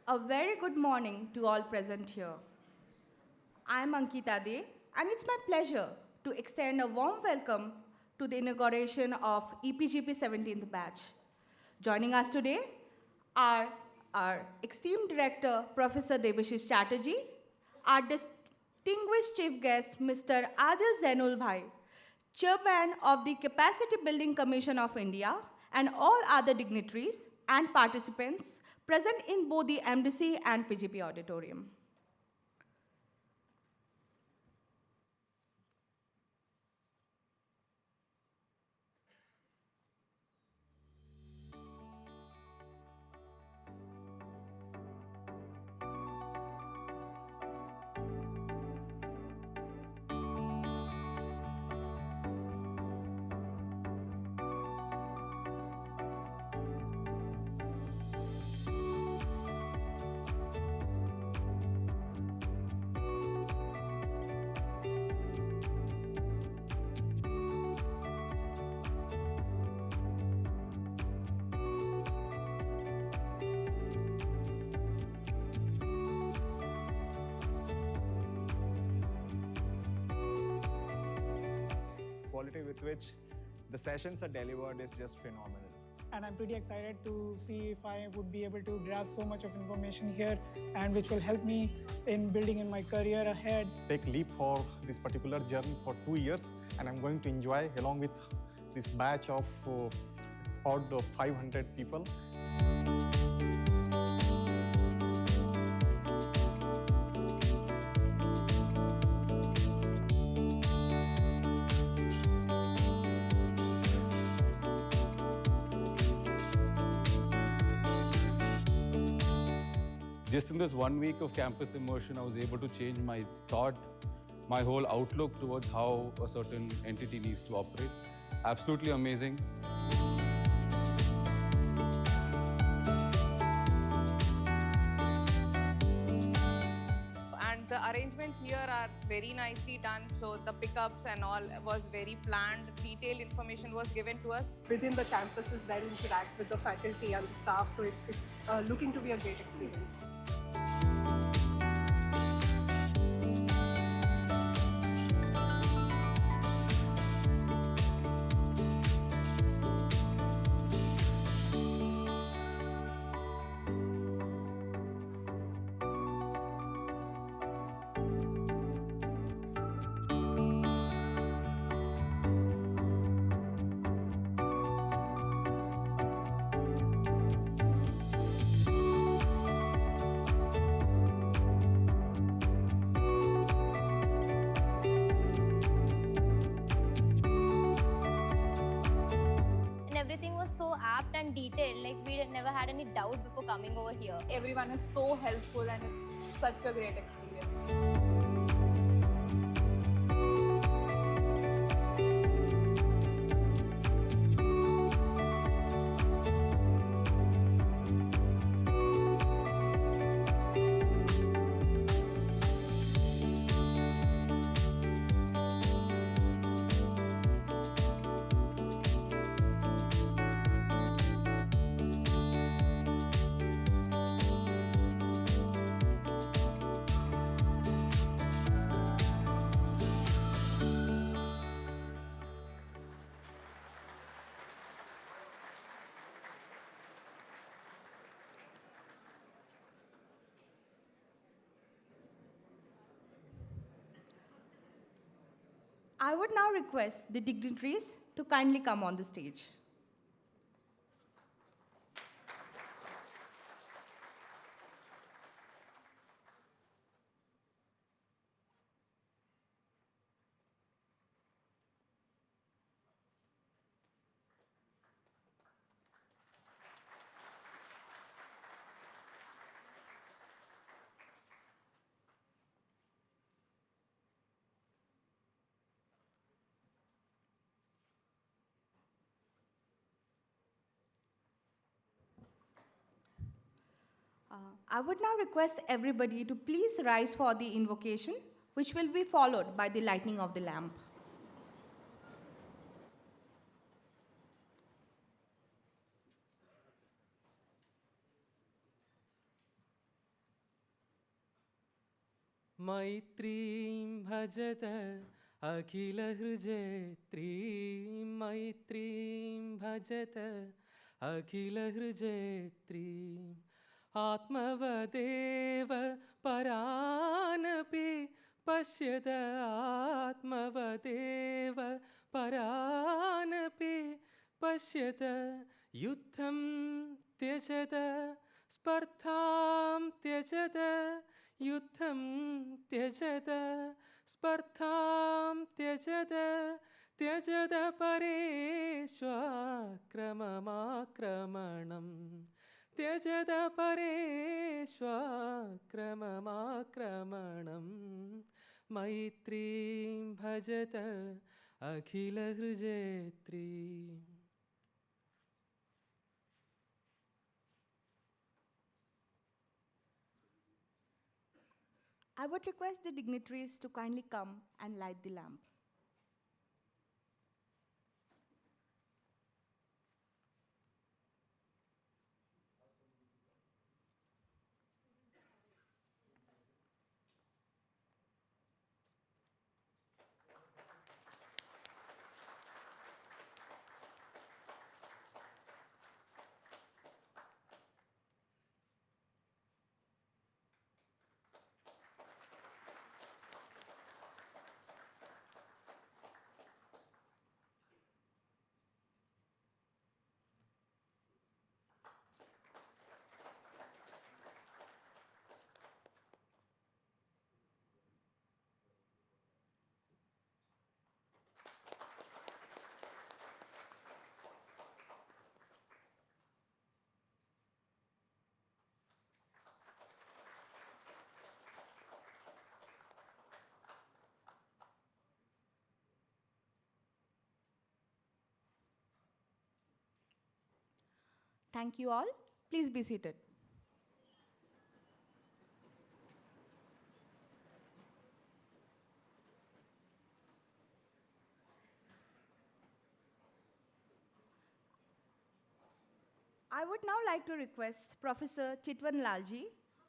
A very good morning to all present here. I'm Ankita De, and it's my pleasure to extend a warm welcome to the inauguration of EPGP 17th batch. Joining us today are our esteemed director, Professor Debashish Chatterjee, our distinguished chief guest, Mr. Adil Zainulbhai, chairman of the Capacity Building Commission of India, and all other dignitaries and participants present in both the MDC and PGP auditorium. Quality with which the sessions are delivered is just phenomenal. And I'm pretty excited to see if I would be able to grasp so much of information here and which will help me in building in my career ahead. Take leap for this particular journey for 2 years, and I'm going to enjoy along with this batch of about 500 people. Just in this 1 week of campus immersion, I was able to change my thought, my whole outlook towards how a certain entity needs to operate. Absolutely amazing. And the arrangements here are very nicely done. So the pickups and all was very planned. Detailed information was given to us. Within the campus is where you interact with the faculty and the staff. So it's looking to be a great experience. Everything was so apt and detailed, like we never had any doubt before coming over here. Everyone is so helpful and it's such a great experience. I would now request the dignitaries to kindly come on the stage. I would now request everybody to please rise for the invocation, which will be followed by the lighting of the lamp. मैत्रीं भजत अखिलहृजयत्रीं मैत्रीं भजत अखिलहृजयत्रीम् आत्मवदेव परानपि पश्यत आत्मवदेव परानपि पश्यत युद्धं त्यजत स्पर्धां त्यजत युद्धं त्यजत स्पर्धां त्यजत त्यजत परेष्वाक्रममाक्रमणम् त्यजत परेष्वाक्रममाक्रमणम् मैत्रीं भजत अखिलहृजयत्रीम् I would request the dignitaries to kindly come and light the lamp. Thank you all. Please be seated. I would now like to request Professor Chitwan Lalji,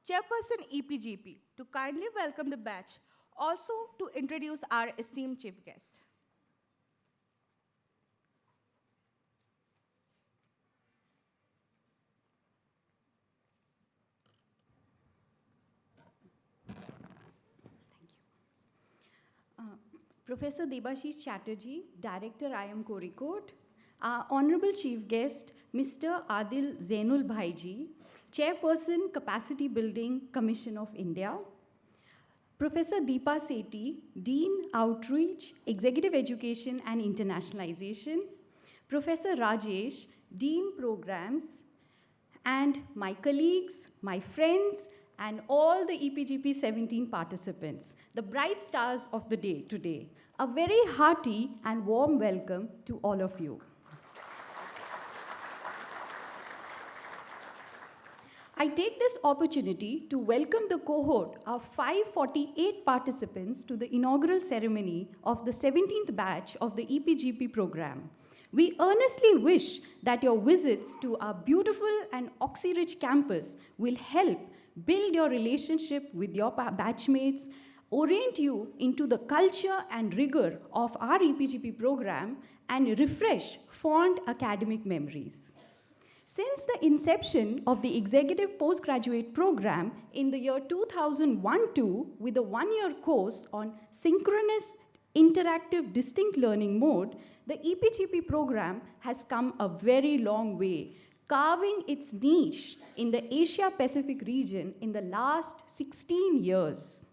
Chairperson EPGP, to kindly welcome the batch, also to introduce our esteemed chief guest. Professor Debashish Chatterjee, Director IIM Kozhikode, our Honorable Chief Guest, Mr. Adil Zainulbhai ji, Chairperson Capacity Building Commission of India, Professor Deepa Sethi, Dean Outreach, Executive Education and Internationalization, Professor Rajesh, Dean Programs, and my colleagues, my friends, and all the EPGP 17 participants, the bright stars of the day today. A very hearty and warm welcome to all of you. I take this opportunity to welcome the cohort of 548 participants to the inaugural ceremony of the 17th batch of the EPGP program. We earnestly wish that your visits to our beautiful and oxy-rich campus will help build your relationship with your batchmates, orient you into the culture and rigor of our EPGP program, and refresh fond academic memories. Since the inception of the Executive Postgraduate Program in the year 2001-2, with a one-year course on synchronous interactive distinct learning mode, the EPGP program has come a very long way, carving its niche in the Asia-Pacific region in the last 16 years.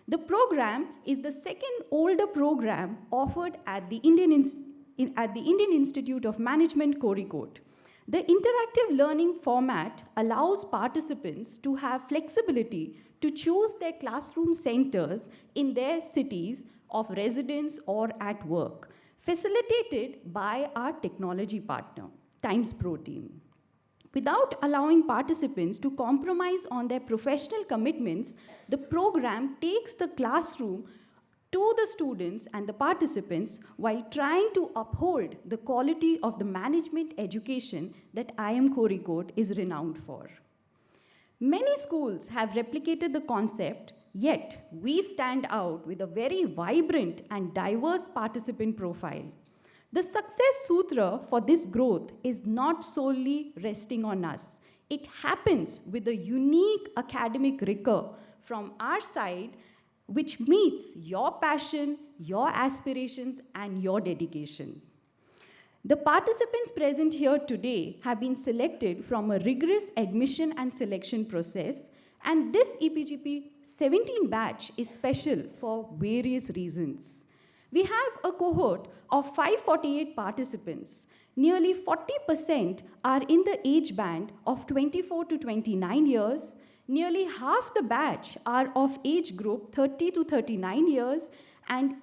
The program is the second older program offered at the Indian Institute of Management, Kozhikode. The interactive learning format allows participants to have flexibility to choose their classroom centers in their cities of residence or at work, facilitated by our technology partner, Times Pro team. Without allowing participants to compromise on their professional commitments, the program takes the classroom to the students and the participants while trying to uphold the quality of the management education that IIM Kozhikode is renowned for. Many schools have replicated the concept Yet, we stand out with a very vibrant and diverse participant profile. The success sutra for this growth is not solely resting on us. It happens with a unique academic rigor from our side, which meets your passion, your aspirations, and your dedication. The participants present here today have been selected from a rigorous admission and selection process, and this EPGP 17 batch is special for various reasons. We have a cohort of 548 participants. Nearly 40% are in the age band of 24 to 29 years. Nearly half the batch are of age group 30 to 39 years, and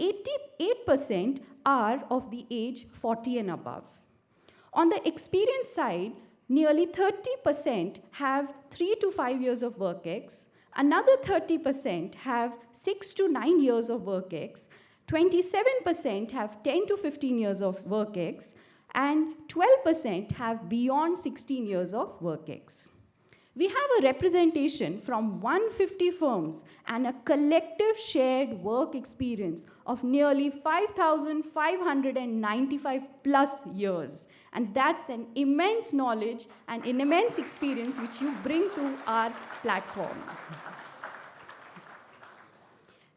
88% are of the age 40 and above. On the experience side, nearly 30% have 3 to 5 years of work ex, another 30% have 6 to 9 years of work ex, 27% have 10 to 15 years of work ex, and 12% have beyond 16 years of work ex. We have a representation from 150 firms and a collective shared work experience of nearly 5,595 plus years. And that's an immense knowledge and an immense experience which you bring to our platform.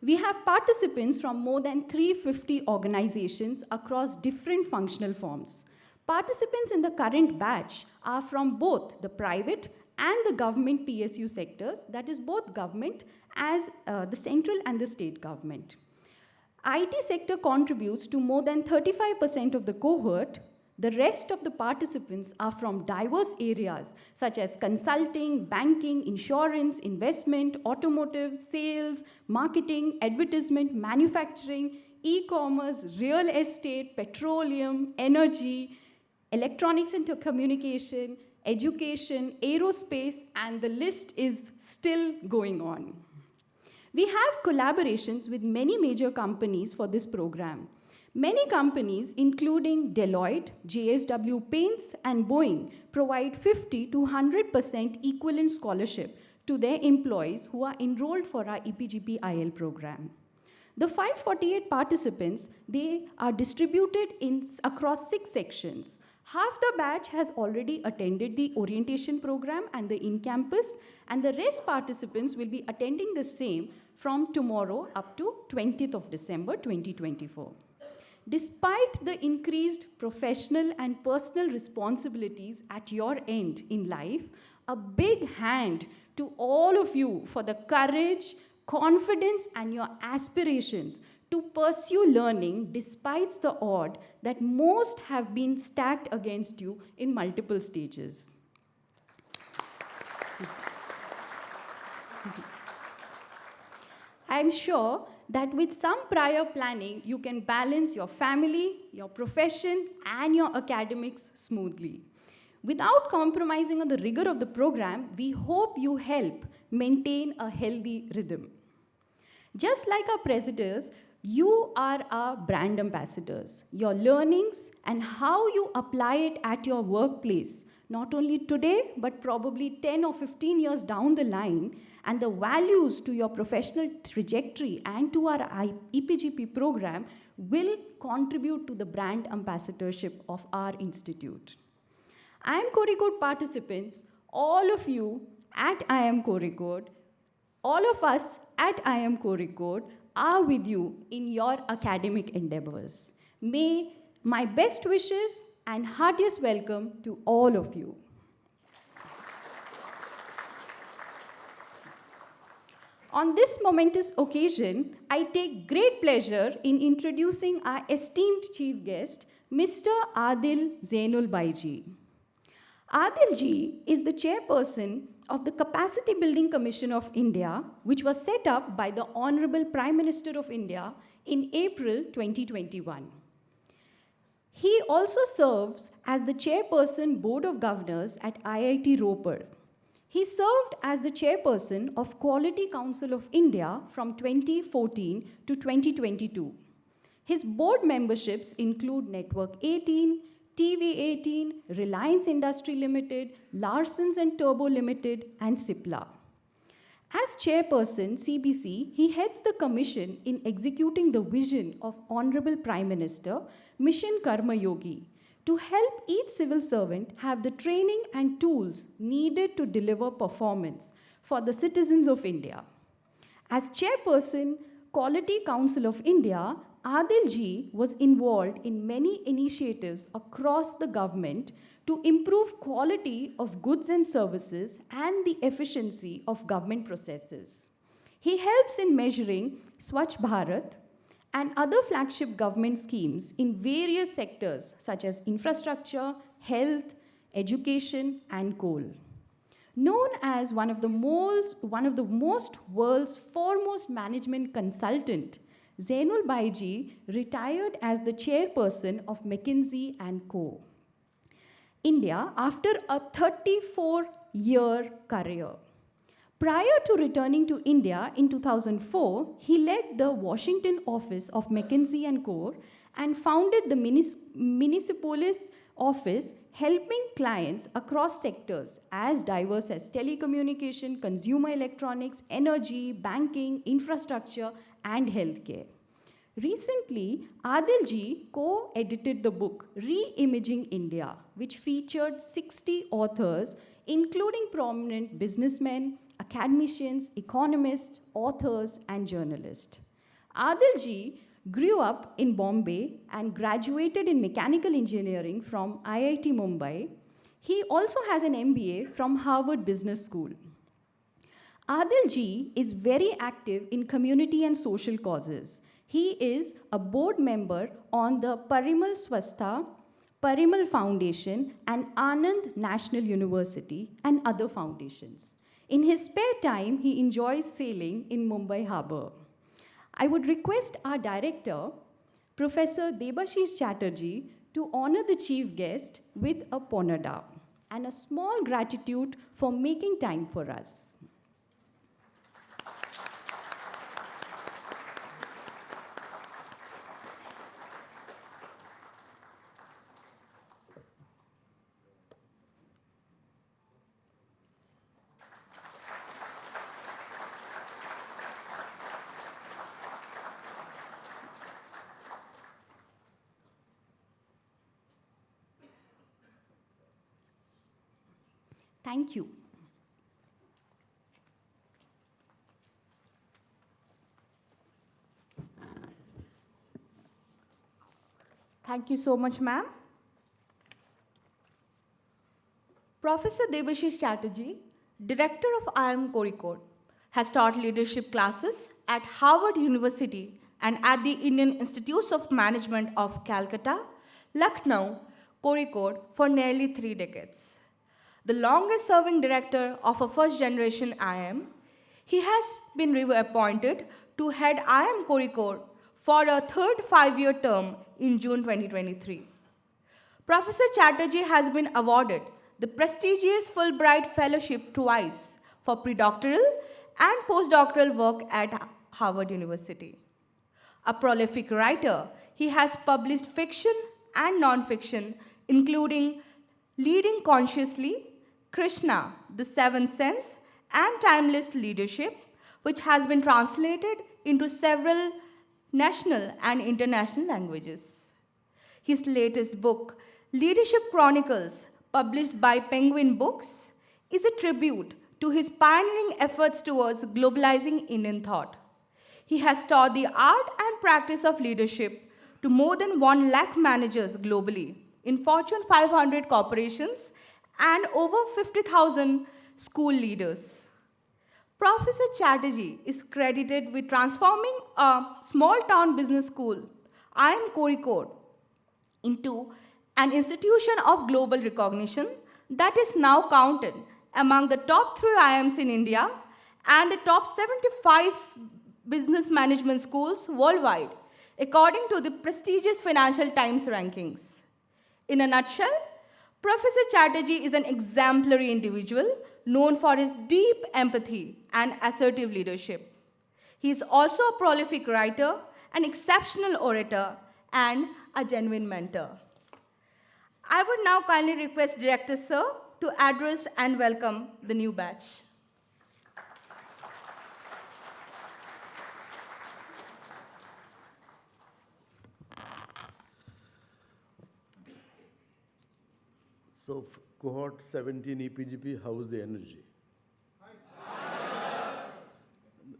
We have participants from more than 350 organizations across different functional forms. Participants in the current batch are from both the private and the government PSU sectors, that is both government as the central and the state government. IT sector contributes to more than 35% of the cohort. The rest of the participants are from diverse areas such as consulting, banking, insurance, investment, automotive, sales, marketing, advertisement, manufacturing, e-commerce, real estate, petroleum, energy, electronics and communication, education, aerospace, and the list is still going on. We have collaborations with many major companies for this program. Many companies, including Deloitte, JSW Paints, and Boeing, provide 50 to 100% equivalent scholarship to their employees who are enrolled for our EPGP IL program. The 548 participants, they are distributed across 6 sections. Half the batch has already attended the orientation program and the in-campus, and the rest participants will be attending the same from tomorrow up to 20th of December 2024. Despite the increased professional and personal responsibilities at your end in life, a big hand to all of you for the courage, confidence, and your aspirations to pursue learning despite the odds that most have been stacked against you in multiple stages. I'm sure that with some prior planning, you can balance your family, your profession, and your academics smoothly. Without compromising on the rigor of the program, we hope you help maintain a healthy rhythm. Just like our presidents, you are our brand ambassadors. Your learnings and how you apply it at your workplace, not only today, but probably 10 or 15 years down the line, and the values to your professional trajectory and to our EPGP program will contribute to the brand ambassadorship of our institute. IIM Kozhikode participants, all of you at IIM Kozhikode, all of us at IIM Kozhikode are with you in your academic endeavors. May my best wishes and heartiest welcome to all of you. On this momentous occasion, I take great pleasure in introducing our esteemed chief guest, Mr. Adil Zainulbhai ji. Adil ji is the chairperson of the Capacity Building Commission of India, which was set up by the Honorable Prime Minister of India in April 2021. He also serves as the chairperson Board of Governors at IIT Ropar. He served as the chairperson of Quality Council of India from 2014 to 2022. His board memberships include Network 18, TV18, Reliance Industry Limited, Larsons and Turbo Limited, and Cipla. As chairperson, CBC, he heads the commission in executing the vision of Honorable Prime Minister, Mission Karma Yogi, to help each civil servant have the training and tools needed to deliver performance for the citizens of India. As chairperson, Quality Council of India, Adil ji was involved in many initiatives across the government to improve quality of goods and services and the efficiency of government processes. He helps in measuring Swachh Bharat and other flagship government schemes in various sectors such as infrastructure, health, education, and coal. Known as one of the most world's foremost management consultant, Zainulbhai ji retired as the chairperson of McKinsey & Co. India after a 34-year career. Prior to returning to India in 2004, he led the Washington office of McKinsey & Co. and founded the Minneapolis office, helping clients across sectors as diverse as telecommunication, consumer electronics, energy, banking, infrastructure, and healthcare. Recently, Adil ji co-edited the book Re-Imaging India, which featured 60 authors, including prominent businessmen, academicians, economists, authors, and journalists. Adil ji grew up in Bombay and graduated in mechanical engineering from IIT Mumbai. He also has an MBA from Harvard Business School. Adil ji is very active in community and social causes. He is a board member on the Parimal Swastha, Parimal Foundation, and Anand National University, and other foundations. In his spare time, he enjoys sailing in Mumbai Harbour. I would request our director, Professor Debashish Chatterjee, to honor the chief guest with a ponada and a small gratitude for making time for us. Thank you. Thank you so much, ma'am. Professor Debashish Chatterjee, Director of IIM Kozhikode, has taught leadership classes at Harvard University and at the Indian Institutes of Management of Calcutta, Lucknow, Kozhikode for nearly 3 decades. The longest-serving director of a first-generation IIM, he has been reappointed to head IIM Kozhikode for a third 5-year term in June 2023. Professor Chatterjee has been awarded the prestigious Fulbright Fellowship twice for predoctoral and postdoctoral work at Harvard University. A prolific writer, he has published fiction and non-fiction, including Leading Consciously, Krishna, The Seventh Sense, and Timeless Leadership, which has been translated into several national and international languages. His latest book, Leadership Chronicles, published by Penguin Books, is a tribute to his pioneering efforts towards globalizing Indian thought. He has taught the art and practice of leadership to more than 1 lakh managers globally in Fortune 500 corporations and over 50,000 school leaders. Professor Chatterjee is credited with transforming a small-town business school, IIM Kozhikode, into an institution of global recognition that is now counted among the top 3 IIMs in India and the top 75 business management schools worldwide, according to the prestigious Financial Times rankings. In a nutshell, Professor Chatterjee is an exemplary individual known for his deep empathy and assertive leadership. He is also a prolific writer, an exceptional orator, and a genuine mentor. I would now kindly request Director Sir to address and welcome the new batch. So, cohort 17 EPGP, how's the energy?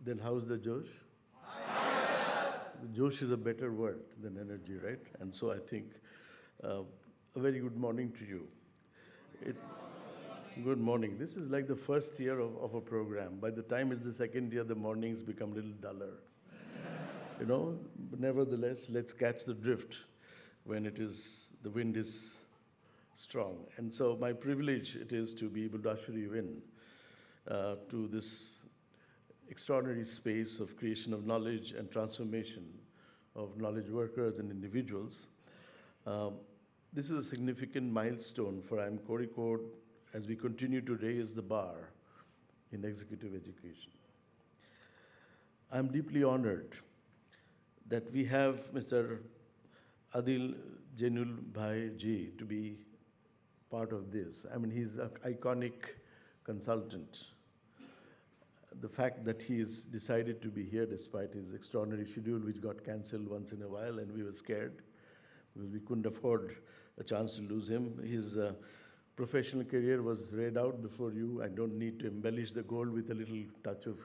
Then how's the Josh? The Josh is a better word than energy, right? And so I think a very good morning to you. Good morning. This is like the first year of a program. By the time it's the second year, the mornings become a little duller. You know, but nevertheless, let's catch the drift when the wind is strong. And so my privilege it is to be able to usher you in to this extraordinary space of creation of knowledge and transformation of knowledge workers and individuals. This is a significant milestone for IIM Kozhikode as we continue to raise the bar in executive education. I'm deeply honored that we have Mr. Adil Zainulbhai ji to be part of this. I mean, he's an iconic consultant. The fact that he has decided to be here despite his extraordinary schedule, which got cancelled once in a while, and we were scared because we couldn't afford a chance to lose him. His professional career was read out before you. I don't need to embellish the gold with a little touch of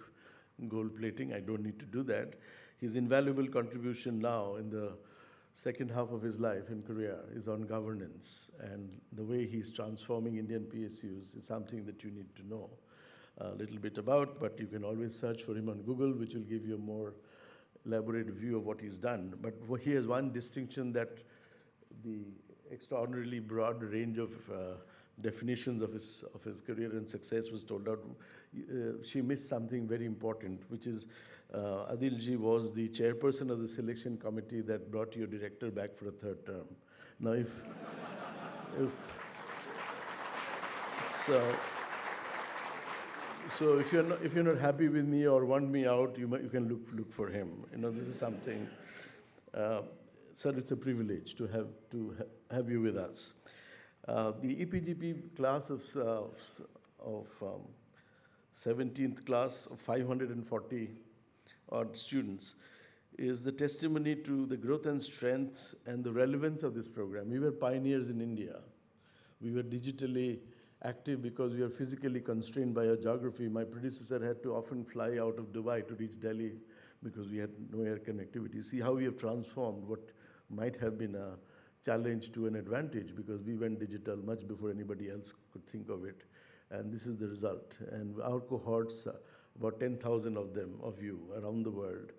gold plating. I don't need to do that. His invaluable contribution now in the second half of his life in Korea is on governance, and the way he's transforming Indian PSUs is something that you need to know a little bit about, but you can always search for him on Google, which will give you a more elaborate view of what he's done. But he has one distinction, that the extraordinarily broad range of definitions of his career and success was told out. She missed something very important, which is Adil ji was the chairperson of the selection committee that brought your director back for a third term. Now, if you're not happy with me or want me out, you can look for him. You know, this is something. Sir, it's a privilege to have you with us. The EPGP class of 17th class of 540 odd students is the testimony to the growth and strength and the relevance of this program. We were pioneers in India. We were digitally active because we are physically constrained by our geography. My predecessor had to often fly out of Dubai to reach Delhi because we had no air connectivity. See how we have transformed what might have been a challenge to an advantage, because we went digital much before anybody else could think of it. And this is the result. And our cohorts, about 10,000 of you around the world,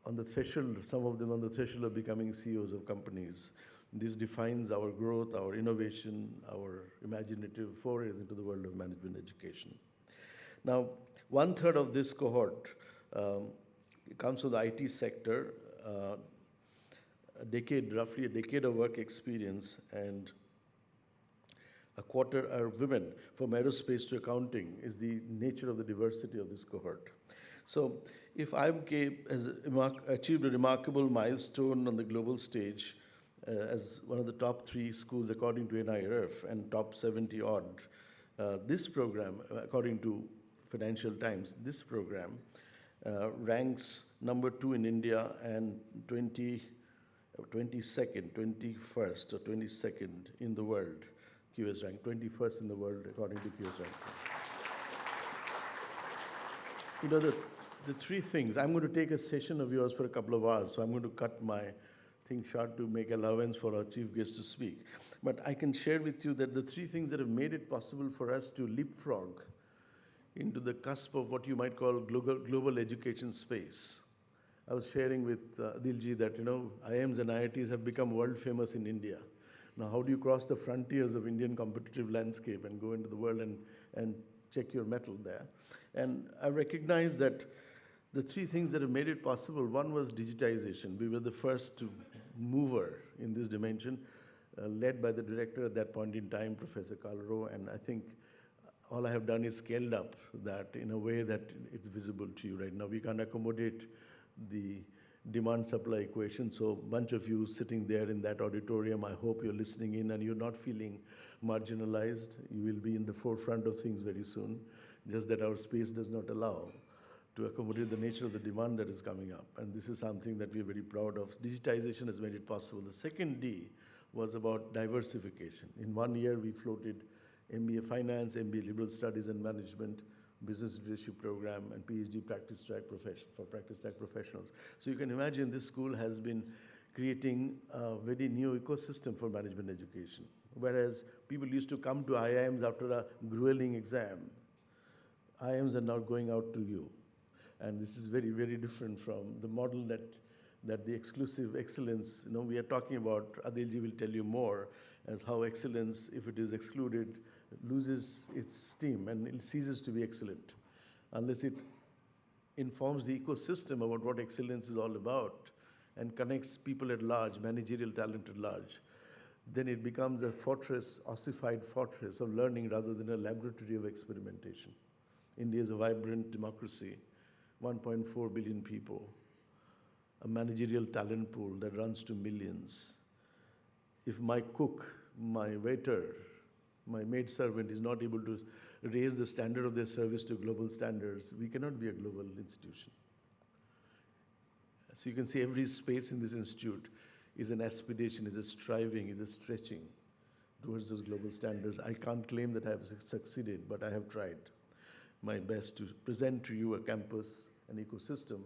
on the threshold, some of them on the threshold of becoming CEOs of companies. This defines our growth, our innovation, our imaginative forays into the world of management education. Now, 1/3 of this cohort comes from the IT sector, roughly a decade of work experience, and a quarter are women. From aerospace to accounting is the nature of the diversity of this cohort. So if IIM has achieved a remarkable milestone on the global stage as one of the top 3 schools according to NIRF and top 70 odd, this program, according to Financial Times, this program ranks number 2 in India and 21st or 22nd in the world. QS rank, 21st in the world according to QS rank. You know, the 3 things, I'm going to take a session of yours for a couple of hours, so I'm going to cut my thing short to make allowance for our chief guest to speak. But I can share with you that the 3 things that have made it possible for us to leapfrog into the cusp of what you might call global education space. I was sharing with Adil that, you know, IIMs and IITs have become world famous in India. Now, how do you cross the frontiers of Indian competitive landscape and go into the world and check your mettle there? And I recognize that the 3 things that have made it possible, one was digitization. We were the first mover in this dimension, led by the director at that point in time, Professor Kalro, and I think all I have done is scaled up that in a way that it's visible to you right now. We can't accommodate the demand-supply equation. So a bunch of you sitting there in that auditorium, I hope you're listening in and you're not feeling marginalized. You will be in the forefront of things very soon, just that our space does not allow to accommodate the nature of the demand that is coming up. And this is something that we're very proud of. Digitization has made it possible. The second D was about diversification. In 1 year, we floated MBA Finance, MBA Liberal Studies and Management, Business Leadership Program, and PhD Practice Track for Practice Track professionals. So you can imagine this school has been creating a very new ecosystem for management education. Whereas people used to come to IIMs after a grueling exam, IIMs are now going out to you. And this is very, very different from the model that the exclusive excellence, we are talking about, Adilji will tell you more, as how excellence, if it is excluded, loses its steam and it ceases to be excellent. Unless it informs the ecosystem about what excellence is all about and connects people at large, managerial talent at large, then it becomes a fortress, ossified fortress of learning rather than a laboratory of experimentation. India is a vibrant democracy, 1.4 billion people, a managerial talent pool that runs to millions. If my cook, my waiter, my maidservant is not able to raise the standard of their service to global standards, we cannot be a global institution. So you can see every space in this institute is an aspiration, is a striving, is a stretching towards those global standards. I can't claim that I have succeeded, but I have tried my best to present to you a campus, an ecosystem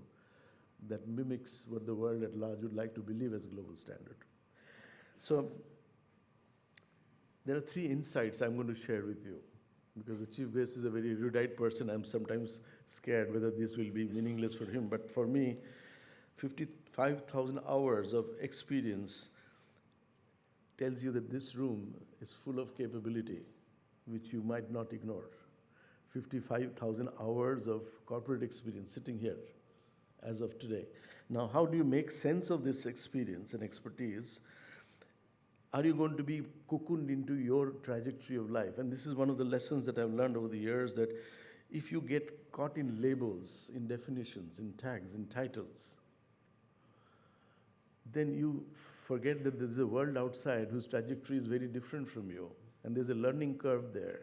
that mimics what the world at large would like to believe as a global standard. So there are 3 insights I'm going to share with you. Because the chief guest is a very erudite person, I'm sometimes scared whether this will be meaningless for him. But for me, 55,000 hours of experience tells you that this room is full of capability, which you might not ignore. 55,000 hours of corporate experience sitting here as of today. Now, how do you make sense of this experience and expertise? Are you going to be cocooned into your trajectory of life? And this is one of the lessons that I've learned over the years, that if you get caught in labels, in definitions, in tags, in titles, then you forget that there's a world outside whose trajectory is very different from you. And there's a learning curve there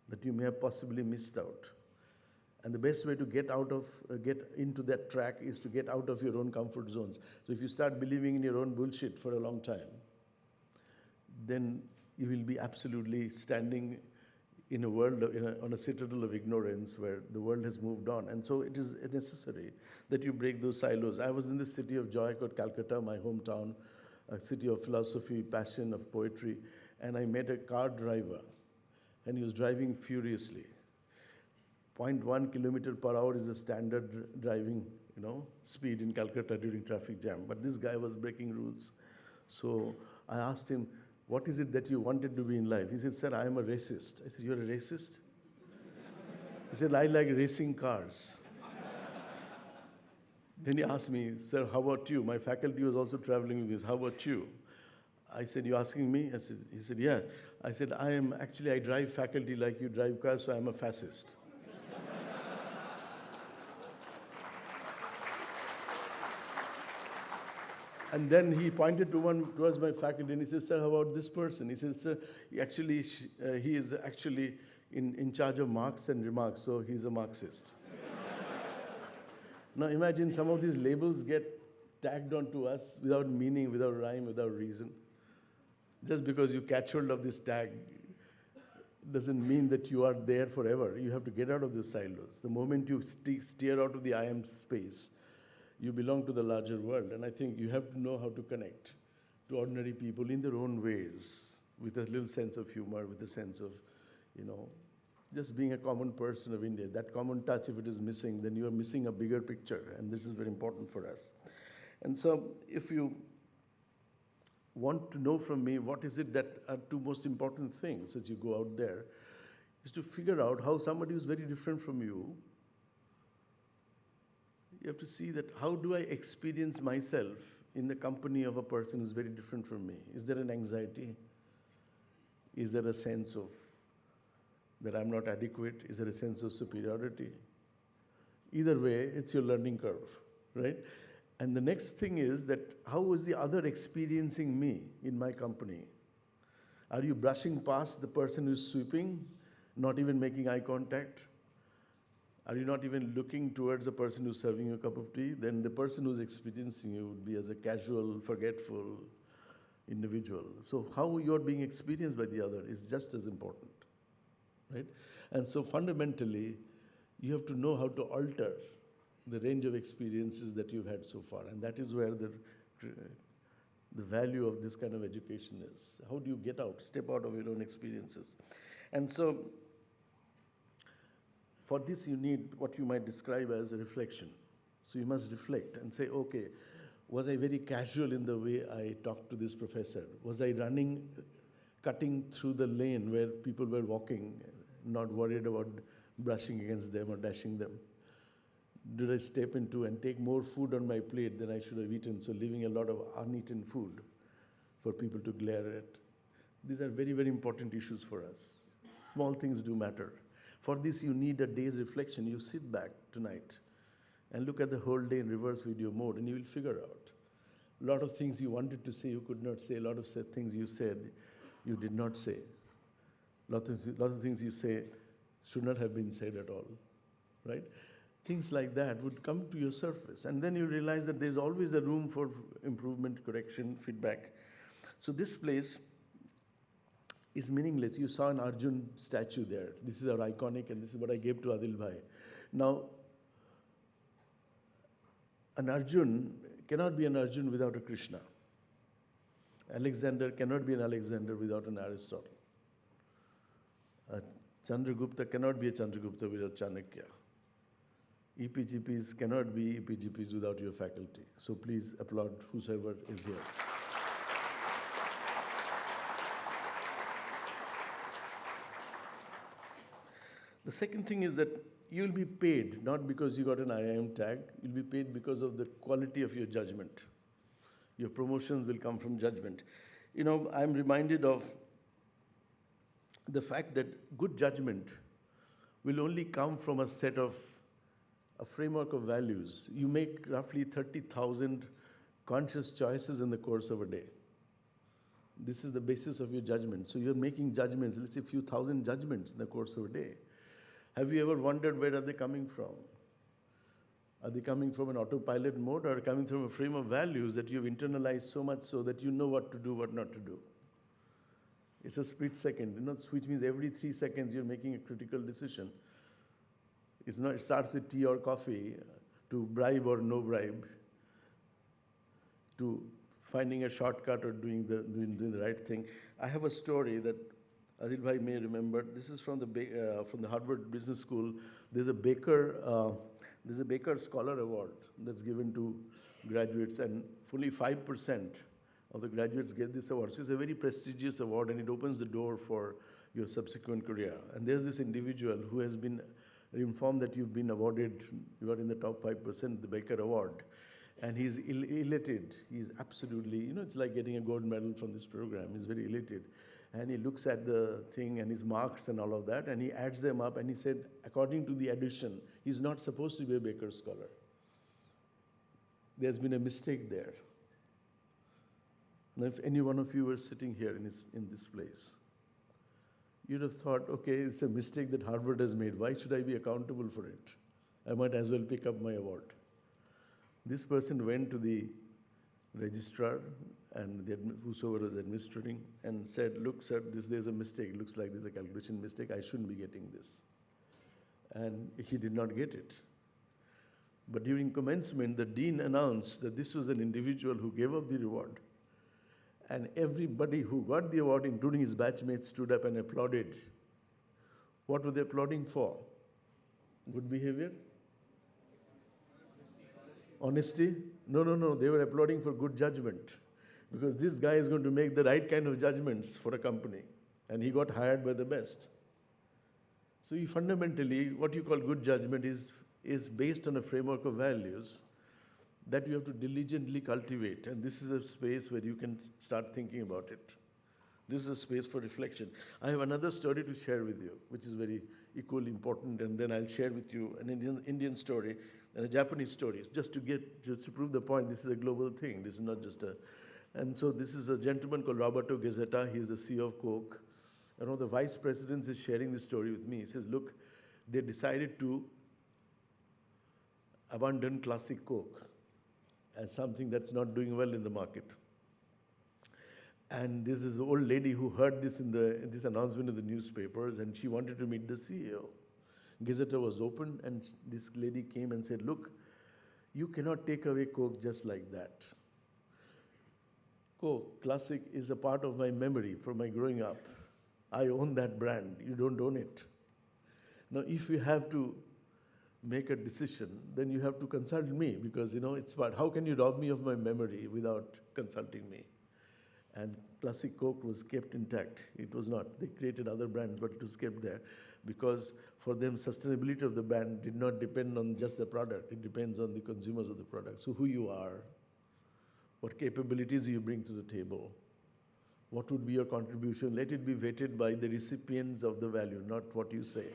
that you may have possibly missed out. And the best way to get into that track is to get out of your own comfort zones. So if you start believing in your own bullshit for a long time, then you will be absolutely standing in a world, on a citadel of ignorance where the world has moved on. And so it is necessary that you break those silos. I was in the city of joy called Calcutta, my hometown, a city of philosophy, passion, of poetry, and I met a car driver, and he was driving furiously. 0.1 kilometer per hour is a standard driving, speed in Calcutta during traffic jam. But this guy was breaking rules. So I asked him, what is it that you wanted to be in life? He said, sir, I am a racist. I said, you're a racist? He said, I like racing cars. Then he asked me, sir, how about you? My faculty was also traveling with me. How about you? I said, you asking me? He said, yeah. I said, I drive faculty like you drive cars, so I'm a fascist. And then he pointed towards my faculty and he said, sir, how about this person? He said, sir, he is actually in charge of marks and remarks, so he's a Marxist. Now imagine some of these labels get tagged onto us without meaning, without rhyme, without reason. Just because you catch hold of this tag doesn't mean that you are there forever. You have to get out of these silos. The moment you steer out of the I am space, you belong to the larger world. And I think you have to know how to connect to ordinary people in their own ways, with a little sense of humor, with a sense of, just being a common person of India. That common touch, if it is missing, then you are missing a bigger picture. And this is very important for us. And so if you want to know from me what is it that are 2 most important things as you go out there, is to figure out how somebody who's very different from you have to see that how do I experience myself in the company of a person who's very different from me? Is there an anxiety? Is there a sense of that I'm not adequate? Is there a sense of superiority? Either way, it's your learning curve, right? And the next thing is that how is the other experiencing me in my company? Are you brushing past the person who's sweeping, not even making eye contact? Are you not even looking towards the person who's serving you a cup of tea? Then the person who's experiencing you would be as a casual, forgetful, individual. So how you're being experienced by the other is just as important, right? And so fundamentally, you have to know how to alter the range of experiences that you've had so far. And that is where the value of this kind of education is. How do you get out, step out of your own experiences? And so for this, you need what you might describe as a reflection. So you must reflect and say, okay, was I very casual in the way I talked to this professor? Was I running, cutting through the lane where people were walking, not worried about brushing against them or dashing them? Did I step into and take more food on my plate than I should have eaten, so leaving a lot of uneaten food for people to glare at? These are very, very important issues for us. Small things do matter. For this, you need a day's reflection. You sit back tonight and look at the whole day in reverse video mode, and you will figure out a lot of things you wanted to say, you could not say. A lot of things you said, you did not say. A lot of things you say should not have been said at all, right? Things like that would come to your surface. And then you realize that there's always a room for improvement, correction, feedback. So this place is meaningless. You saw an Arjun statue there. This is our iconic, and this is what I gave to Adilbhai. Now, an Arjun cannot be an Arjun without a Krishna. Alexander cannot be an Alexander without an Aristotle. A Chandragupta cannot be a Chandragupta without Chanakya. EPGPs cannot be EPGPs without your faculty. So please applaud whosoever is here. The second thing is that you'll be paid not because you got an IIM tag, you'll be paid because of the quality of your judgment. Your promotions will come from judgment. You know, I'm reminded of the fact that good judgment will only come from a framework of values. You make roughly 30,000 conscious choices in the course of a day. This is the basis of your judgment. So you're making judgments, let's say a few thousand judgments in the course of a day. Have you ever wondered where are they coming from? Are they coming from an autopilot mode, or coming from a frame of values that you've internalized so much so that you know what to do, what not to do? It's a split second, which means every 3 seconds you're making a critical decision. It's not, it starts with tea or coffee, to bribe or no bribe, to finding a shortcut or doing the right thing. I have a story that Adil may remember. This is from the Harvard Business School. There's a Baker Scholar Award that's given to graduates, and fully 5% of the graduates get this award. So it's a very prestigious award, and it opens the door for your subsequent career. And there's this individual who has been informed that you've been awarded, you are in the top 5%, the Baker Award. And he's elated. He's absolutely, it's like getting a gold medal from this program. He's very elated. And he looks at the thing and his marks and all of that, and he adds them up, and he said, according to the addition, he's not supposed to be a Baker Scholar. There's been a mistake there. Now, if any one of you were sitting here in this place, you'd have thought, okay, it's a mistake that Harvard has made. Why should I be accountable for it? I might as well pick up my award. This person went to the registrar and whosoever was administering and said, look, sir, there's a mistake. It looks like there's a calculation mistake. I shouldn't be getting this. And he did not get it. But during commencement, the dean announced that this was an individual who gave up the reward. And everybody who got the award, including his batchmates, stood up and applauded. What were they applauding for? Good behavior? Honesty? No. They were applauding for good judgment. Because this guy is going to make the right kind of judgments for a company. And he got hired by the best. So fundamentally, what you call good judgment is based on a framework of values that you have to diligently cultivate. And this is a space where you can start thinking about it. This is a space for reflection. I have another story to share with you, which is very equally important, and then I'll share with you an Indian story and a Japanese story, just to prove the point. This is a global thing. This is not just a... And so this is a gentleman called Roberto Gazzetta. He is the CEO of Coke. And one of the vice presidents is sharing this story with me. He says, look, they decided to abandon classic Coke as something that's not doing well in the market. And this is the old lady who heard this in this announcement in the newspapers, and she wanted to meet the CEO. Gazetteer was opened, and this lady came and said, look, you cannot take away Coke just like that. Coke Classic is a part of my memory from my growing up. I own that brand. You don't own it. Now, if you have to make a decision, then you have to consult me, because, it's about how can you rob me of my memory without consulting me? And Classic Coke was kept intact. It was not. They created other brands, but it was kept there because for them, sustainability of the brand did not depend on just the product. It depends on the consumers of the product. So who you are, what capabilities you bring to the table, what would be your contribution. Let it be vetted by the recipients of the value, not what you say.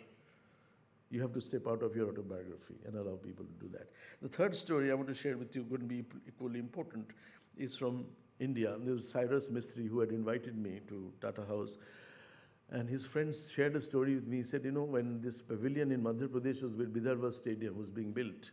You have to step out of your autobiography and allow people to do that. The third story I want to share with you, going to be equally important, is from India. There was Cyrus Mistry who had invited me to Tata House, and his friends shared a story with me. He said, when this pavilion in Madhya Pradesh was built, Bidharva Stadium was being built,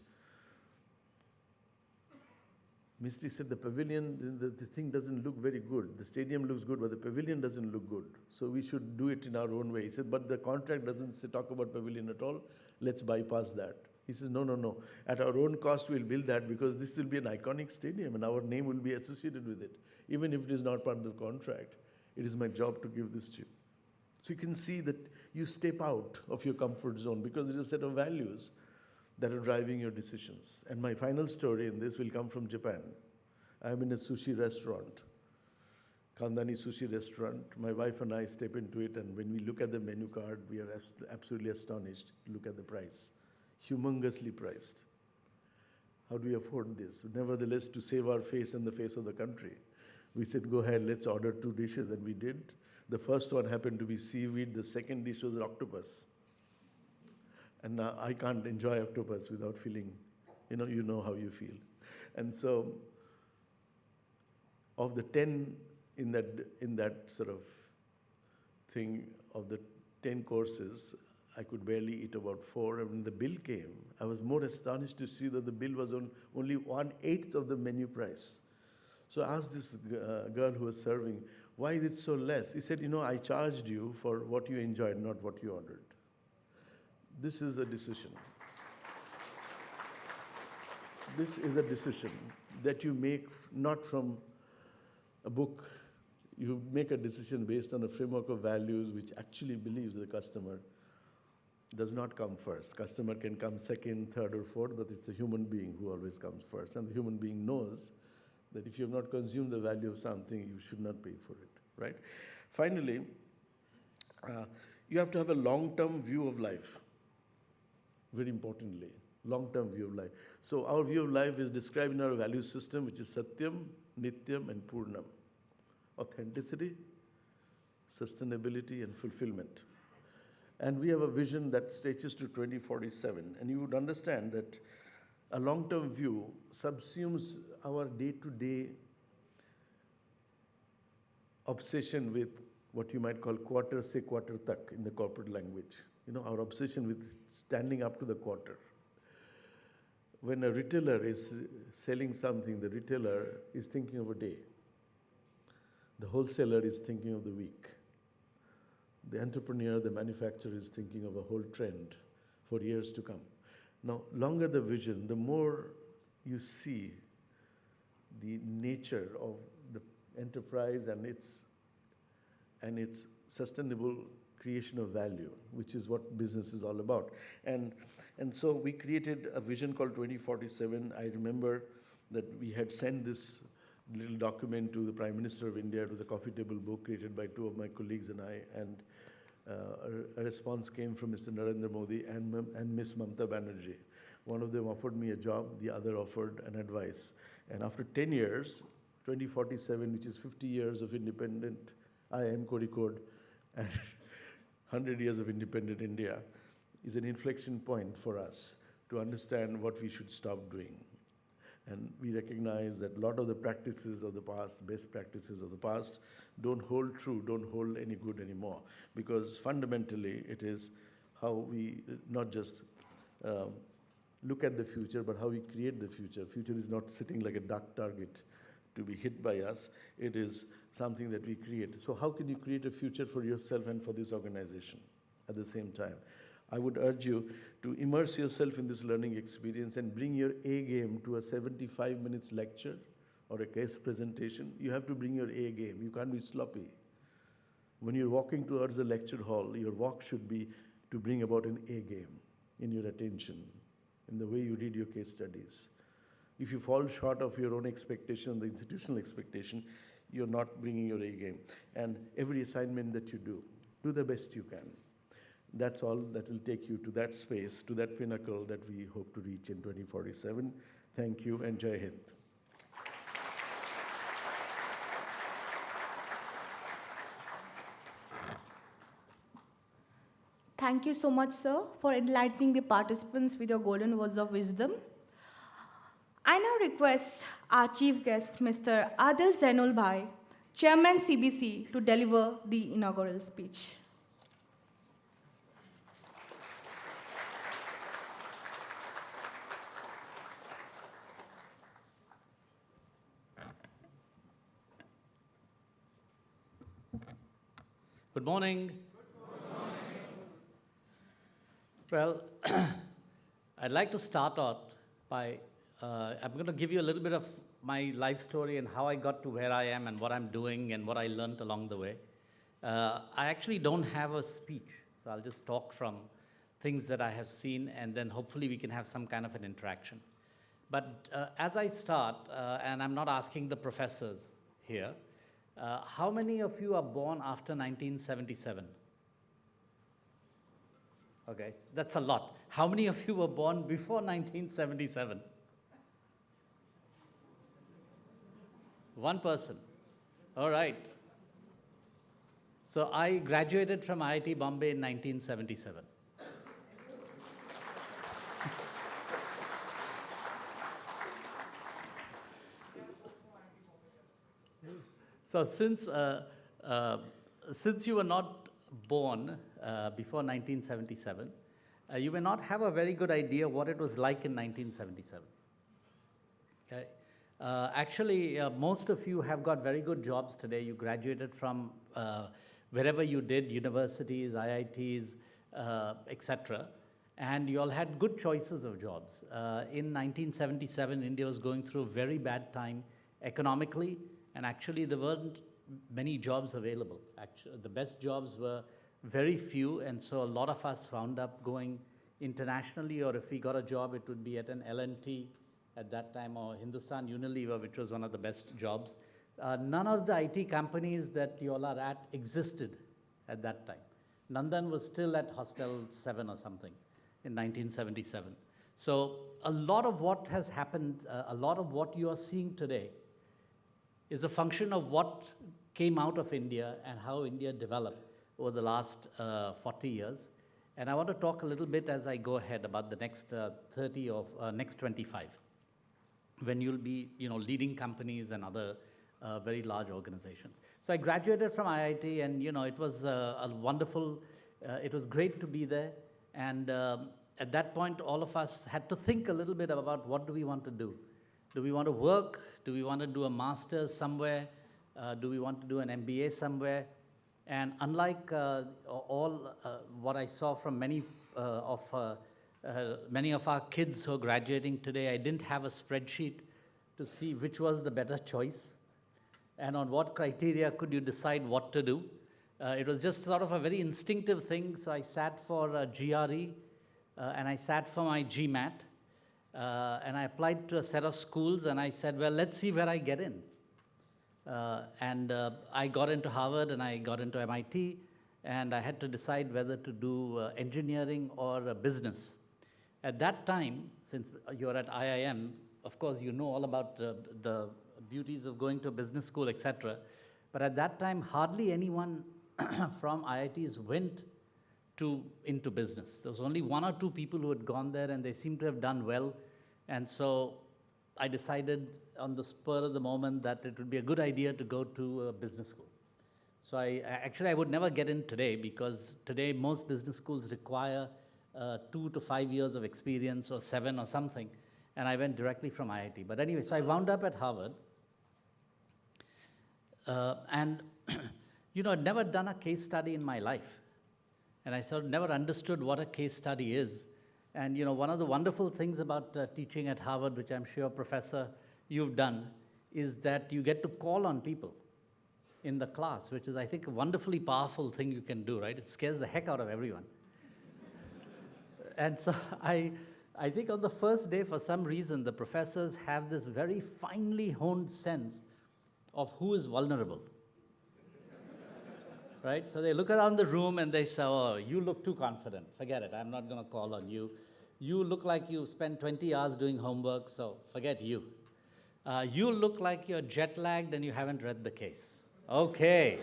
Mistry said the pavilion, the thing doesn't look very good. The stadium looks good, but the pavilion doesn't look good. So we should do it in our own way. He said, but the contract doesn't talk about pavilion at all. Let's bypass that. He says, no. At our own cost, we'll build that because this will be an iconic stadium and our name will be associated with it. Even if it is not part of the contract, it is my job to give this to you. So you can see that you step out of your comfort zone because there's a set of values that are driving your decisions. And my final story in this will come from Japan. I'm in a sushi restaurant, Kandani Sushi Restaurant. My wife and I step into it, and when we look at the menu card, we are absolutely astonished. Look at the price, humongously priced. How do we afford this? Nevertheless, to save our face and the face of the country, we said, go ahead, let's order 2 dishes, and we did. The first one happened to be seaweed. The second dish was octopus. And now I can't enjoy octopus without feeling, you know how you feel. And so, of the 10 in that sort of thing, of the 10 courses, I could barely eat about 4. And when the bill came, I was more astonished to see that the bill was on only 1/8 of the menu price. So I asked this girl who was serving, why is it so less? He said, I charged you for what you enjoyed, not what you ordered. This is a decision. This is a decision that you make not from a book. You make a decision based on a framework of values which actually believes the customer does not come first. Customer can come second, third, or fourth, but it's a human being who always comes first. And the human being knows that if you have not consumed the value of something, you should not pay for it, right? Finally, you have to have a long-term view of life. Very importantly, long-term view of life. So our view of life is described in our value system, which is Satyam, Nityam, and Purnam. Authenticity, sustainability, and fulfillment. And we have a vision that stretches to 2047. And you would understand that a long-term view subsumes our day-to-day obsession with what you might call quarter se quarter tak in the corporate language. Our obsession with standing up to the quarter. When a retailer is selling something, the retailer is thinking of a day. The wholesaler is thinking of the week. The entrepreneur, the manufacturer is thinking of a whole trend for years to come. Now, longer the vision, the more you see the nature of the enterprise and its sustainable creation of value, which is what business is all about. And so we created a vision called 2047. I remember that we had sent this little document to the Prime Minister of India. It was a coffee table book created by 2 of my colleagues and I, and a response came from Mr. Narendra Modi and Ms. Mamta Banerjee. One of them offered me a job, the other offered an advice. And after 10 years, 2047, which is 50 years of independent IIM Kozhikode and 100 years of independent India, is an inflection point for us to understand what we should stop doing. And we recognize that a lot of the practices of the past, best practices of the past, don't hold true, don't hold any good anymore. Because fundamentally, it is how we not just look at the future, but how we create the future. Future is not sitting like a dark target to be hit by us. It is something that we create. So how can you create a future for yourself and for this organization at the same time? I would urge you to immerse yourself in this learning experience and bring your A game to a 75 minutes lecture or a case presentation. You have to bring your A game. You can't be sloppy. When you're walking towards the lecture hall, your walk should be to bring about an A game in your attention, in the way you read your case studies. If you fall short of your own expectation, the institutional expectation, you're not bringing your A game. And every assignment that you do the best you can. That's all that will take you to that space, to that pinnacle that we hope to reach in 2047. Thank you and Jai Hind. Thank you so much, sir, for enlightening the participants with your golden words of wisdom. I now request our chief guest, Mr. Adil Zainulbhai, Chairman CBC, to deliver the inaugural speech. Good morning. Well, I'd like to start out by, I'm going to give you a little bit of my life story and how I got to where I am and what I'm doing and what I learned along the way. I actually don't have a speech, so I'll just talk from things that I have seen, and then hopefully we can have some kind of an interaction. But as I start, and I'm not asking the professors here, how many of you are born after 1977? Okay, that's a lot. How many of you were born before 1977? One person. All right. So I graduated from IIT Bombay in 1977. So since you were not born before 1977, you may not have a very good idea what it was like in 1977. Okay? Actually, most of you have got very good jobs today. You graduated from wherever you did, universities, IITs, etc. And you all had good choices of jobs. In 1977, India was going through a very bad time economically, and actually there weren't many jobs available. Actually, the best jobs were very few, and so a lot of us wound up going internationally, or if we got a job, it would be at an L&T at that time, or Hindustan Unilever, which was one of the best jobs. None of the IT companies that you all are at existed at that time. Nandan was still at Hostel 7 or something in 1977. So a lot of what has happened, a lot of what you are seeing today is a function of what came out of India and how India developed over the last 40 years. And I want to talk a little bit as I go ahead about the next 30 or next 25, when you'll be leading companies and other very large organizations. So I graduated from IIT, and it was a wonderful, it was great to be there. And at that point, all of us had to think a little bit about what do we want to do. Do we want to work? Do we want to do a master's somewhere? Do we want to do an MBA somewhere? And unlike what I saw from many of our kids who are graduating today, I didn't have a spreadsheet to see which was the better choice and on what criteria could you decide what to do. It was just sort of a very instinctive thing. So I sat for GRE and I sat for my GMAT. And I applied to a set of schools, and I said, well, let's see where I get in. And I got into Harvard, and I got into MIT, and I had to decide whether to do engineering or business. At that time, since you're at IIM, of course, you know all about the beauties of going to a business school, etc. But at that time, hardly anyone from IITs went into business. There was only one or two people who had gone there, and they seemed to have done well. And so I decided on the spur of the moment that it would be a good idea to go to a business school. So I would never get in today, because today most business schools require 2 to 5 years of experience, or 7 or something. And I went directly from IIT. But anyway, so I wound up at Harvard. And, you know, I'd never done a case study in my life. And I sort of never understood what a case study is. And, you know, one of the wonderful things about teaching at Harvard, which I'm sure, Professor, you've done, is that you get to call on people in the class, which is, I think, a wonderfully powerful thing you can do, right? It scares the heck out of everyone. And so I think on the first day, for some reason, the professors have this very finely honed sense of who is vulnerable. Right? So they look around the room and they say, oh, you look too confident. Forget it. I'm not going to call on you. You look like you spent 20 hours doing homework, so forget you. You look like you're jet lagged and you haven't read the case. Okay.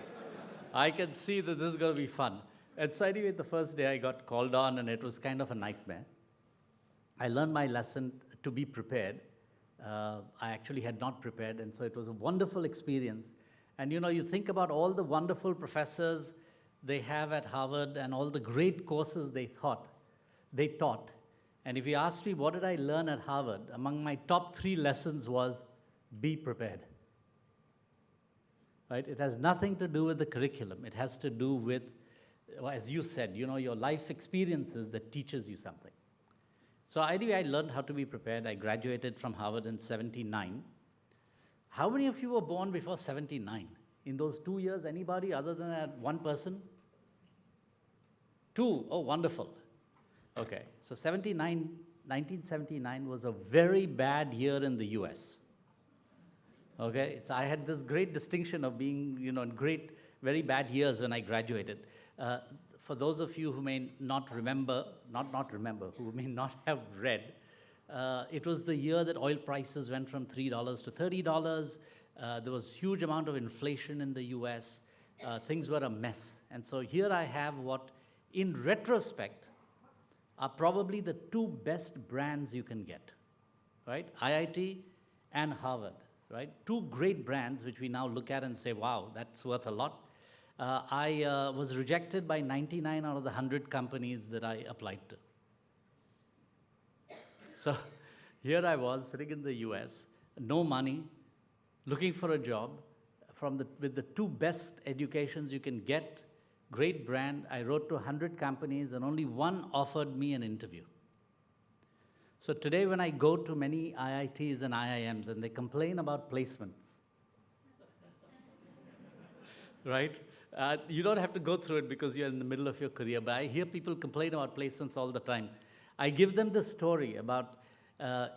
I can see that this is going to be fun. And so anyway, the first day I got called on and it was kind of a nightmare. I learned my lesson to be prepared. I actually had not prepared, and so it was a wonderful experience. And you know, you think about all the wonderful professors they have at Harvard and all the great courses they taught. And if you ask me what did I learn at Harvard, among my top 3 lessons was be prepared. Right? It has nothing to do with the curriculum. It has to do with, as you said, you know, your life experiences that teaches you something. So anyway, I learned how to be prepared. I graduated from Harvard in '79. How many of you were born before '79? In those 2 years, anybody other than that one person? 2, oh, wonderful. Okay, so 1979 was a very bad year in the US. Okay, so I had this great distinction of being, you know, in very bad years when I graduated. For those of you who may not remember, who may not have read, it was the year that oil prices went from $3 to $30. There was huge amount of inflation in the US. Things were a mess. And so here I have what, in retrospect, are probably the 2 best brands you can get, right? IIT and Harvard, right? 2 great brands which we now look at and say, wow, that's worth a lot. I was rejected by 99 out of the 100 companies that I applied to. So here I was sitting in the US, no money, looking for a job with the 2 best educations you can get, great brand. I wrote to 100 companies and only 1 offered me an interview. So today when I go to many IITs and IIMs and they complain about placements, right? You don't have to go through it because you're in the middle of your career, but I hear people complain about placements all the time. I give them the story about,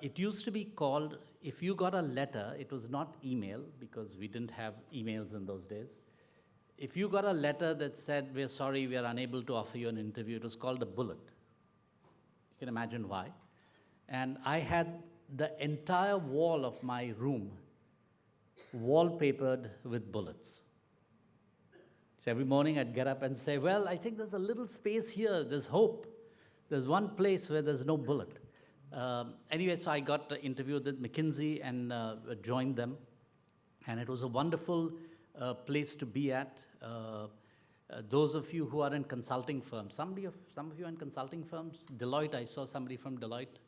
it used to be called, if you got a letter, it was not email, because we didn't have emails in those days. If you got a letter that said, we're sorry, we are unable to offer you an interview, it was called a bullet. You can imagine why. And I had the entire wall of my room wallpapered with bullets. So every morning I'd get up and say, well, I think there's a little space here, there's hope. There's one place where there's no bullet. Anyway, so I got interviewed at McKinsey and joined them. And it was a wonderful place to be at. Those of you who are in consulting firms, some of you are in consulting firms? Deloitte, I saw somebody from Deloitte.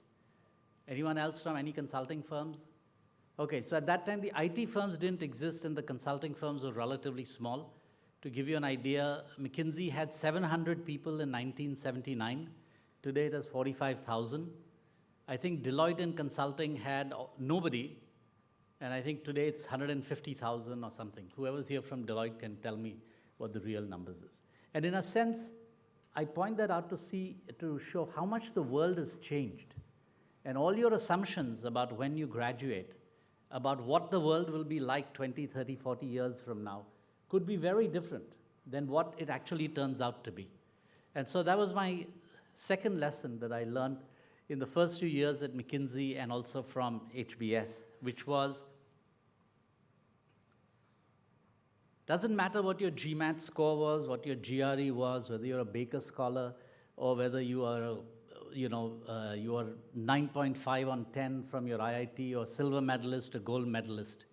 Anyone else from any consulting firms? Okay, so at that time, the IT firms didn't exist and the consulting firms were relatively small. To give you an idea, McKinsey had 700 people in 1979. Today it has 45,000. I think Deloitte in consulting had nobody, and I think today it's 150,000 or something. Whoever's here from Deloitte can tell me what the real numbers is. And in a sense, I point that out to show how much the world has changed. And all your assumptions about when you graduate, about what the world will be like 20, 30, 40 years from now, could be very different than what it actually turns out to be. And so that was my second lesson that I learned in the first few years at McKinsey and also from HBS, which was, doesn't matter what your GMAT score was, what your GRE was, whether you're a Baker Scholar or whether you are, you are 9.5 on 10 from your IIT or silver medalist or gold medalist.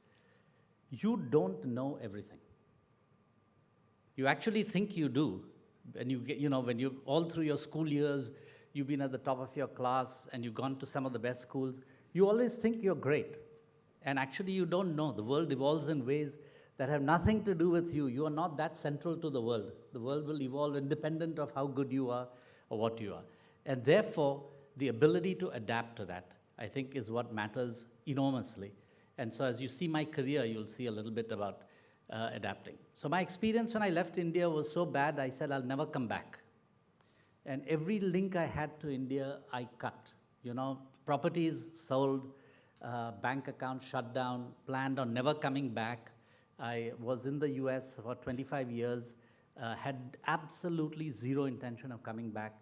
You don't know everything. You actually think you do. And you get, when you, all through your school years, you've been at the top of your class and you've gone to some of the best schools, you always think you're great. And actually you don't know. The world evolves in ways that have nothing to do with you. You are not that central to the world. The world will evolve independent of how good you are or what you are. And therefore, the ability to adapt to that, I think, is what matters enormously. And so as you see my career, you'll see a little bit about adapting. So my experience when I left India was so bad, I said I'll never come back. And every link I had to India, I cut. You know, properties sold, bank accounts shut down, planned on never coming back. I was in the US for 25 years, had absolutely zero intention of coming back.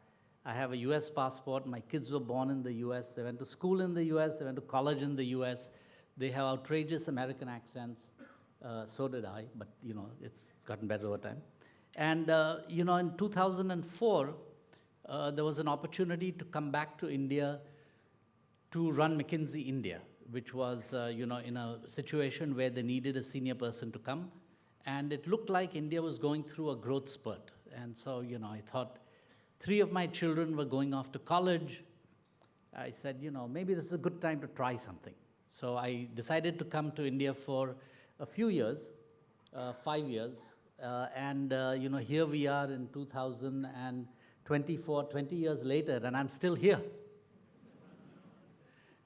I have a US passport. My kids were born in the US. They went to school in the US. They went to college in the US. They have outrageous American accents. So did I, but you know, it's gotten better over time. And you know, in 2004, there was an opportunity to come back to India to run McKinsey India, which was you know, in a situation where they needed a senior person to come. And it looked like India was going through a growth spurt. And so, you know, I thought 3 of my children were going off to college. I said, you know, maybe this is a good time to try something. So I decided to come to India for a few years, 5 years. You know, here we are in 2024, 20 years later, and I'm still here.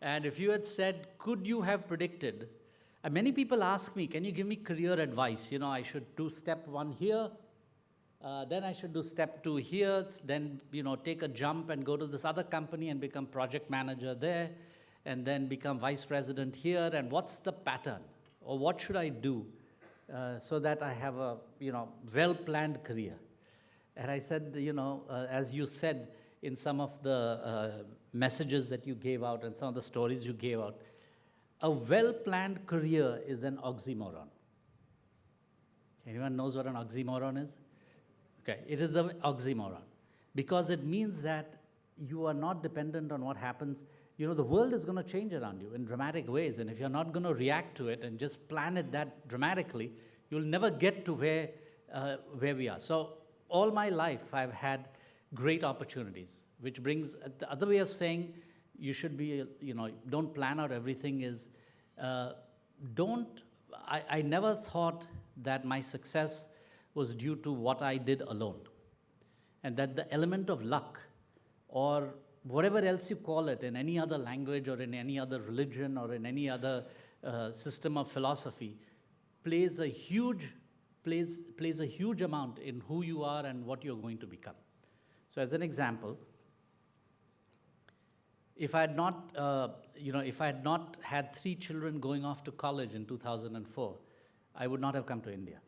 And if you had said, could you have predicted? Many people ask me, can you give me career advice? You know, I should do step 1 here, then I should do step 2 here, then, you know, take a jump and go to this other company and become project manager there, and then become vice president here, and what's the pattern? Or what should I do so that I have a, you know, well-planned career? And I said, you know, as you said in some of the messages that you gave out and some of the stories you gave out, a well-planned career is an oxymoron. Anyone knows what an oxymoron is? Okay, it is an oxymoron because it means that you are not dependent on what happens. You know, the world is going to change around you in dramatic ways, and if you're not going to react to it and just plan it that dramatically, you'll never get to where we are. So all my life, I've had great opportunities, which brings the other way of saying you should be, you know, don't plan out everything is, I never thought that my success was due to what I did alone, and that the element of luck or whatever else you call it in any other language or in any other religion or in any other system of philosophy plays a huge amount in who you are and what you're going to become. So as an example, if I had not, if I had not had 3 children going off to college in 2004, I would not have come to India.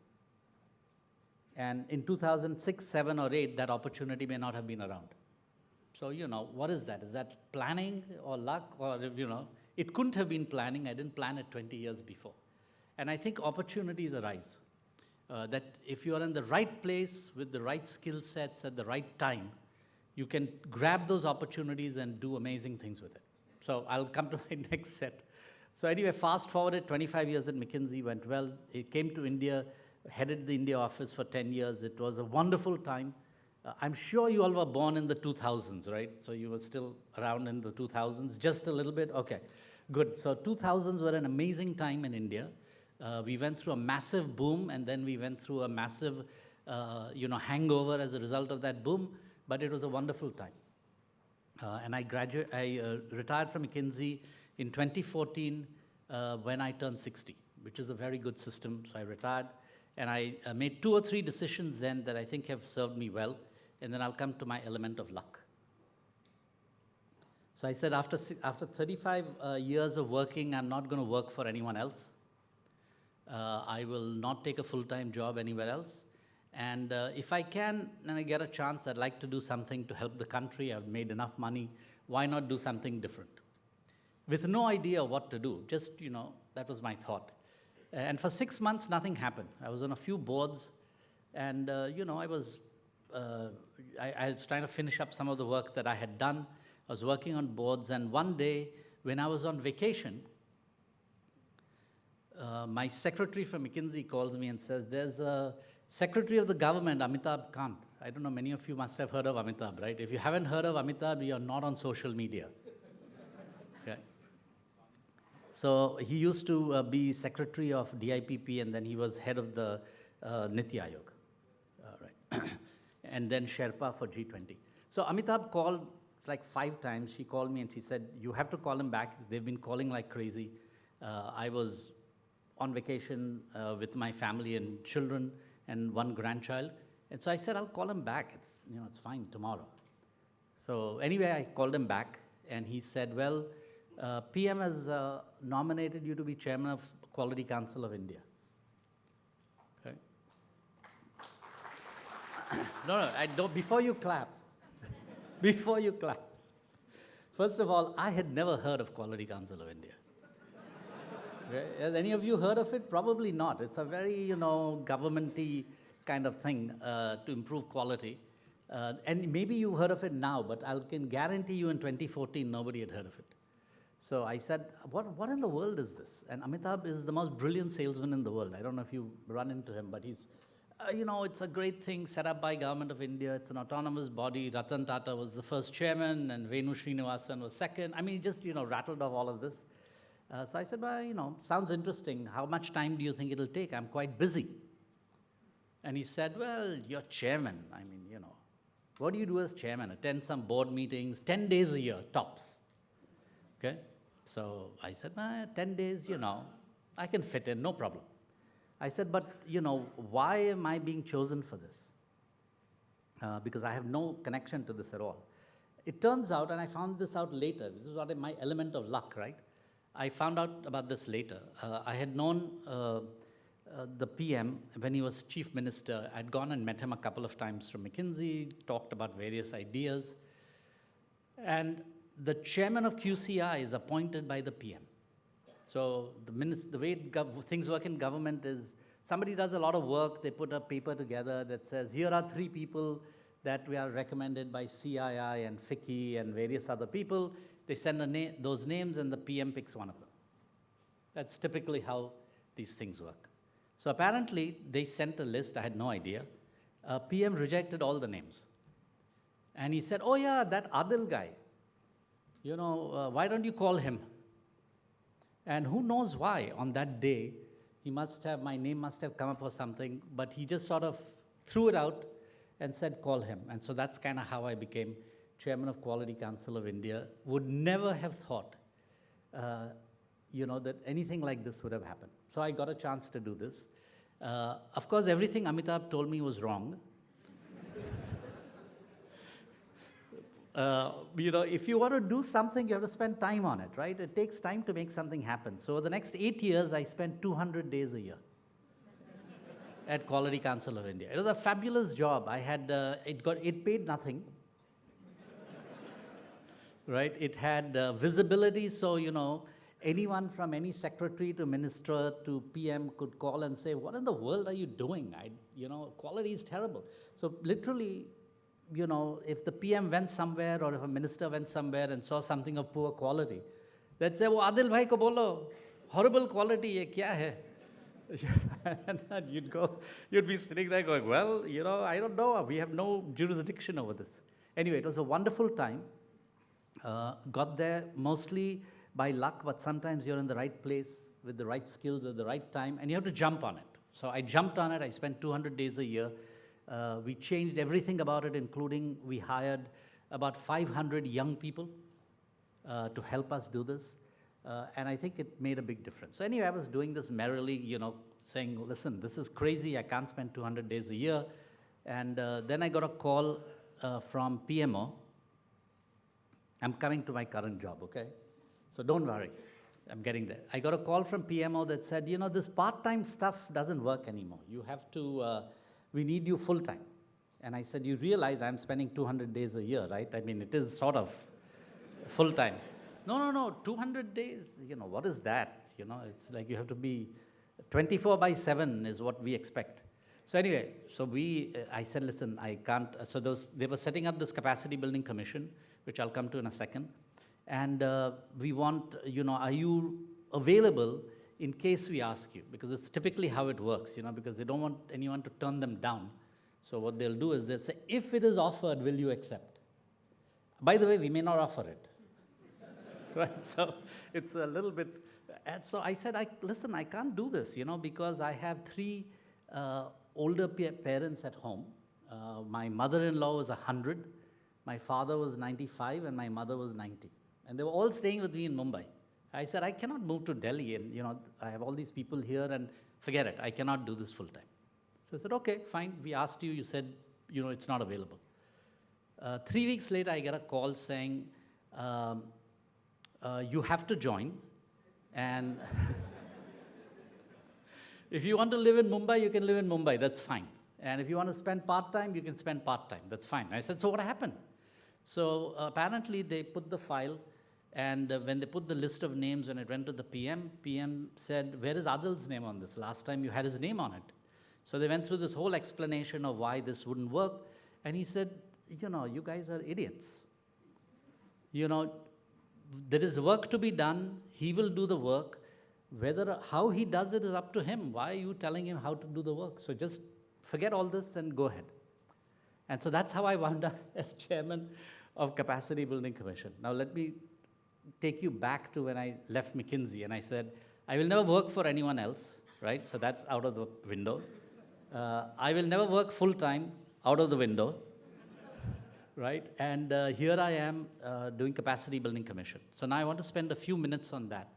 And in 2006, 7, or 8, that opportunity may not have been around. So, you know, what is that? Is that planning or luck? Or, you know, it couldn't have been planning. I didn't plan it 20 years before. And I think opportunities arise. That if you are in the right place with the right skill sets at the right time, you can grab those opportunities and do amazing things with it. So I'll come to my next set. So anyway, fast forwarded 25 years at McKinsey, went well. It came to India, headed the India office for 10 years. It was a wonderful time. I'm sure you all were born in the 2000s, right? So you were still around in the 2000s, just a little bit? Okay, good. So 2000s were an amazing time in India. We went through a massive boom, and then we went through a massive, hangover as a result of that boom, but it was a wonderful time. And I retired from McKinsey in 2014 when I turned 60, which is a very good system. So I retired, and I made 2 or 3 decisions then that I think have served me well, and then I'll come to my element of luck. So I said after 35 years of working, I'm not going to work for anyone else. I will not take a full-time job anywhere else. And if I can, and I get a chance, I'd like to do something to help the country. I've made enough money. Why not do something different? With no idea what to do, just, that was my thought. And for 6 months, nothing happened. I was on a few boards, and, I was trying to finish up some of the work that I had done. I was working on boards, and one day, when I was on vacation, my secretary from McKinsey calls me and says, there's a Secretary of the Government, Amitabh Kant. I don't know, many of you must have heard of Amitabh, right? If you haven't heard of Amitabh, you're not on social media. Okay. So he used to be secretary of DIPP, and then he was head of the Niti Aayog, right? And then Sherpa for G20. So Amitabh called, it's like 5 times. She called me and she said, you have to call him back. They've been calling like crazy. I was on vacation with my family and children and 1 grandchild. And so I said, I'll call him back. It's, you know, it's fine tomorrow. So anyway, I called him back and he said, well, PM has nominated you to be chairman of Quality Council of India. Okay. No, I don't, before you clap, before you clap. First of all, I had never heard of Quality Council of India. Okay. Has any of you heard of it? Probably not. It's a very, you know, government-y kind of thing to improve quality. And maybe you heard of it now, but I can guarantee you in 2014, nobody had heard of it. So I said, what in the world is this? And Amitabh is the most brilliant salesman in the world. I don't know if you run into him, but he's, you know, it's a great thing set up by Government of India. It's an autonomous body. Ratan Tata was the first chairman, and Venu Srinivasan was second. I mean, he just, you know, rattled off all of this. So I said, well, you know, sounds interesting. How much time do you think it'll take? I'm quite busy. And he said, well, you're chairman. I mean, you know, what do you do as chairman? Attend some board meetings, 10 days a year, tops. Okay? So I said, 10 days, you know, I can fit in, no problem. I said, but, you know, why am I being chosen for this? Because I have no connection to this at all. It turns out, and I found this out later, this is what my element of luck, right? I found out about this later. I had known the PM when he was chief minister. I'd gone and met him a couple of times from McKinsey, talked about various ideas. And the chairman of QCI is appointed by the PM. So the way things work in government is somebody does a lot of work, they put a paper together that says, here are 3 people that we are recommended by CII and FICCI and various other people. They send those names and the PM picks one of them. That's typically how these things work. So apparently they sent a list, I had no idea. PM rejected all the names. And he said, oh yeah, that Adil guy, you know, why don't you call him? And who knows why on that day, my name must have come up or something, but he just sort of threw it out and said, call him. And so that's kind of how I became chairman of Quality Council of India. Would never have thought, you know, that anything like this would have happened. So I got a chance to do this. Of course, everything Amitabh told me was wrong. You know, if you want to do something, you have to spend time on it, right? It takes time to make something happen. So the next 8 years, I spent 200 days a year at Quality Council of India. It was a fabulous job. I had, it paid nothing, right? It had visibility, so, you know, anyone from any secretary to minister to PM could call and say, what in the world are you doing? You know, quality is terrible. So literally, you know, if the PM went somewhere or if a minister went somewhere and saw something of poor quality, they'd say, oh, Adil bhai ko bolo, horrible quality, ye kya hai? And you'd be sitting there going, well, you know, I don't know, we have no jurisdiction over this. Anyway, it was a wonderful time. Got there mostly by luck, but sometimes you're in the right place with the right skills at the right time, and you have to jump on it. So I jumped on it. I spent 200 days a year. We changed everything about it, including we hired about 500 young people to help us do this. And I think it made a big difference. So anyway, I was doing this merrily, you know, saying, listen, this is crazy. I can't spend 200 days a year. And then I got a call from PMO. I'm coming to my current job, okay? So don't worry. I'm getting there. I got a call from PMO that said, you know, this part-time stuff doesn't work anymore. You have to, we need you full-time. And I said, you realize I'm spending 200 days a year, right? I mean, it is sort of full-time. No, 200 days, you know, what is that? You know, it's like you have to be 24/7 is what we expect. So anyway, so I said, listen, I can't, so they were setting up this capacity building commission, which I'll come to in a second. And we want, you know, are you available in case we ask you? Because it's typically how it works, you know, because they don't want anyone to turn them down. So what they'll do is they'll say, if it is offered, will you accept? By the way, we may not offer it. right? So it's a little bit, and so I said, listen, I can't do this, because I have three older parents at home. My mother-in-law was 100, my father was 95, and my mother was 90. And they were all staying with me in Mumbai. I said, I cannot move to Delhi, and I have all these people here, and forget it, I cannot do this full time. So I said, okay, fine, we asked you, you said, it's not available. 3 weeks later, I get a call saying, you have to join, and if you want to live in Mumbai, you can live in Mumbai, that's fine. And if you want to spend part-time, you can spend part-time, that's fine. I said, so what happened? So apparently they put the file, and when they put the list of names, when it went to the PM said, where is Adil's name on this? Last time you had his name on it. So they went through this whole explanation of why this wouldn't work, and he said, you guys are idiots. There is work to be done, he will do the work. How he does it is up to him. Why are you telling him how to do the work? So just forget all this and go ahead. And so that's how I wound up as chairman of Capacity Building Commission. Now let me take you back to when I left McKinsey, and I said, I will never work for anyone else, right? So that's out of the window. I will never work full-time, out of the window, right? And here I am doing Capacity Building Commission. So now I want to spend a few minutes on that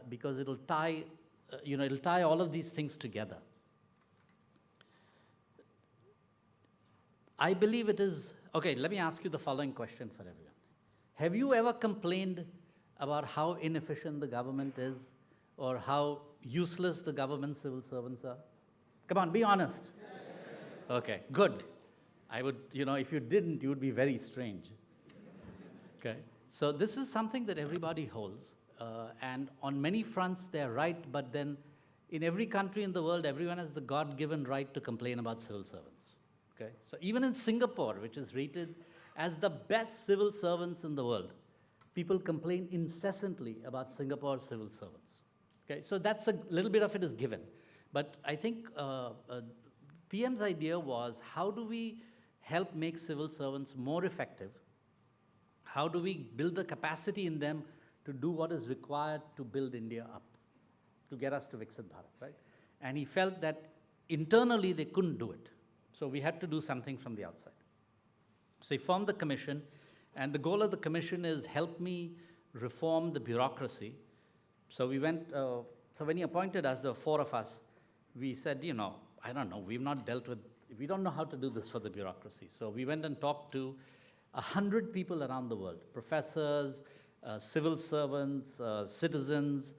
because it'll tie, it'll tie all of these things together. I believe it is, okay, let me ask you the following question for everyone. Have you ever complained about how inefficient the government is or how useless the government civil servants are? Come on, be honest. Okay, good. I would, if you didn't, you would be very strange. Okay, so this is something that everybody holds. And on many fronts, they're right, but then in every country in the world, everyone has the God-given right to complain about civil servants. Okay? So even in Singapore, which is rated as the best civil servants in the world, people complain incessantly about Singapore civil servants. Okay? So that's a little bit of it is given. But I think PM's idea was, how do we help make civil servants more effective? How do we build the capacity in them to do what is required to build India up, to get us to Viksit Bharat, right? And he felt that internally they couldn't do it. So we had to do something from the outside. So he formed the commission, and the goal of the commission is help me reform the bureaucracy. So we went, so when he appointed us, there were 4 of us, we said, I don't know, we've not dealt with, we don't know how to do this for the bureaucracy. So we went and talked to 100 people around the world, professors, civil servants, citizens,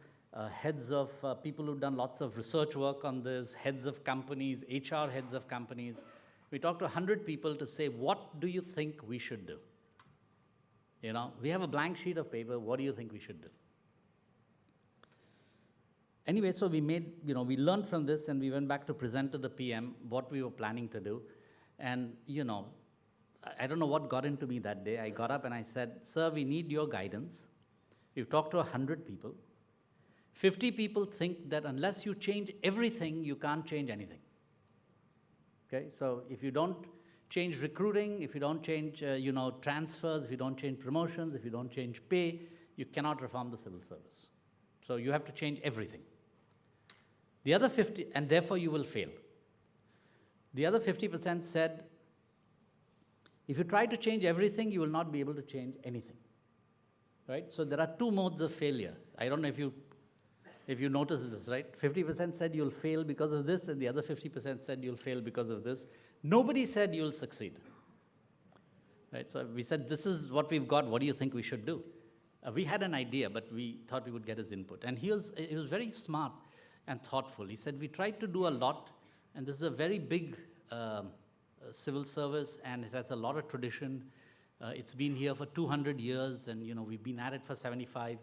heads of people who've done lots of research work on this, heads of companies, HR heads of companies. We talked to 100 people to say, what do you think we should do? We have a blank sheet of paper, what do you think we should do? Anyway, so we made, we learned from this, and we went back to present to the PM what we were planning to do. And, I don't know what got into me that day. I got up and I said, sir, we need your guidance. We've talked to 100 people. 50 people think that unless you change everything, you can't change anything. Okay, so if you don't change recruiting, if you don't change, transfers, if you don't change promotions, if you don't change pay, you cannot reform the civil service. So you have to change everything. The other 50, and therefore you will fail. The other 50% said, if you try to change everything, you will not be able to change anything. Right? So there are 2 modes of failure. I don't know if you notice this, right? 50% said you'll fail because of this, and the other 50% said you'll fail because of this. Nobody said you'll succeed. Right? So we said, this is what we've got, what do you think we should do? We had an idea, but we thought we would get his input. And he was very smart and thoughtful. He said, we tried to do a lot, and this is a very big civil service, and it has a lot of tradition. It's been here for 200 years, and we've been at it for 75.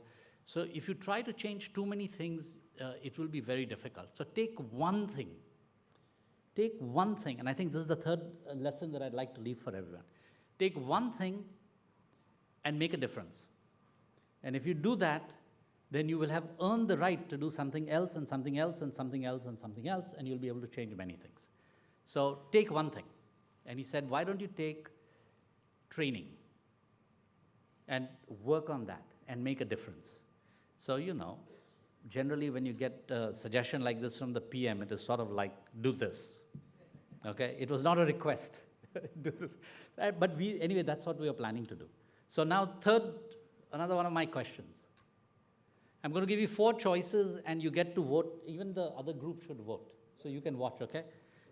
So if you try to change too many things, it will be very difficult. So take one thing. Take one thing, and I think this is the third lesson that I'd like to leave for everyone. Take one thing and make a difference. And if you do that, then you will have earned the right to do something else and something else and something else and something else, and you'll be able to change many things. So take one thing. And he said, why don't you take training and work on that and make a difference. So, you know, generally when you get a suggestion like this from the PM, it is sort of like, do this. Okay? It was not a request. Do this. But anyway, that's what we are planning to do. So now another one of my questions. I'm going to give you 4 choices and you get to vote. Even the other group should vote. So you can watch, okay?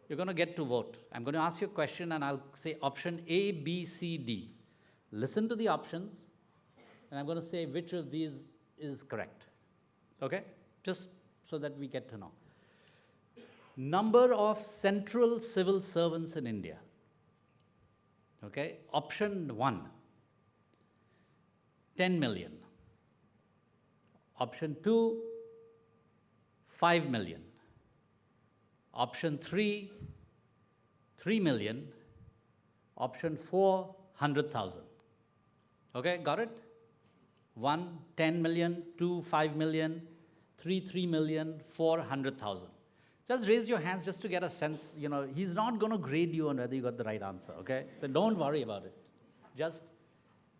You're going to get to vote. I'm going to ask you a question and I'll say option A, B, C, D. Listen to the options and I'm going to say which of these is correct. Okay? Just so that we get to know. Number of central civil servants in India. Okay? Option 1, 10 million. Option 2, 5 million. Option 3, 3 million. Option 4, 100,000. Okay, got it? 1, 10 million, 2, 5 million, 3, 3 million, 4, 100,000. Just raise your hands just to get a sense, you know, he's not going to grade you on whether you got the right answer, okay? So don't worry about it. Just,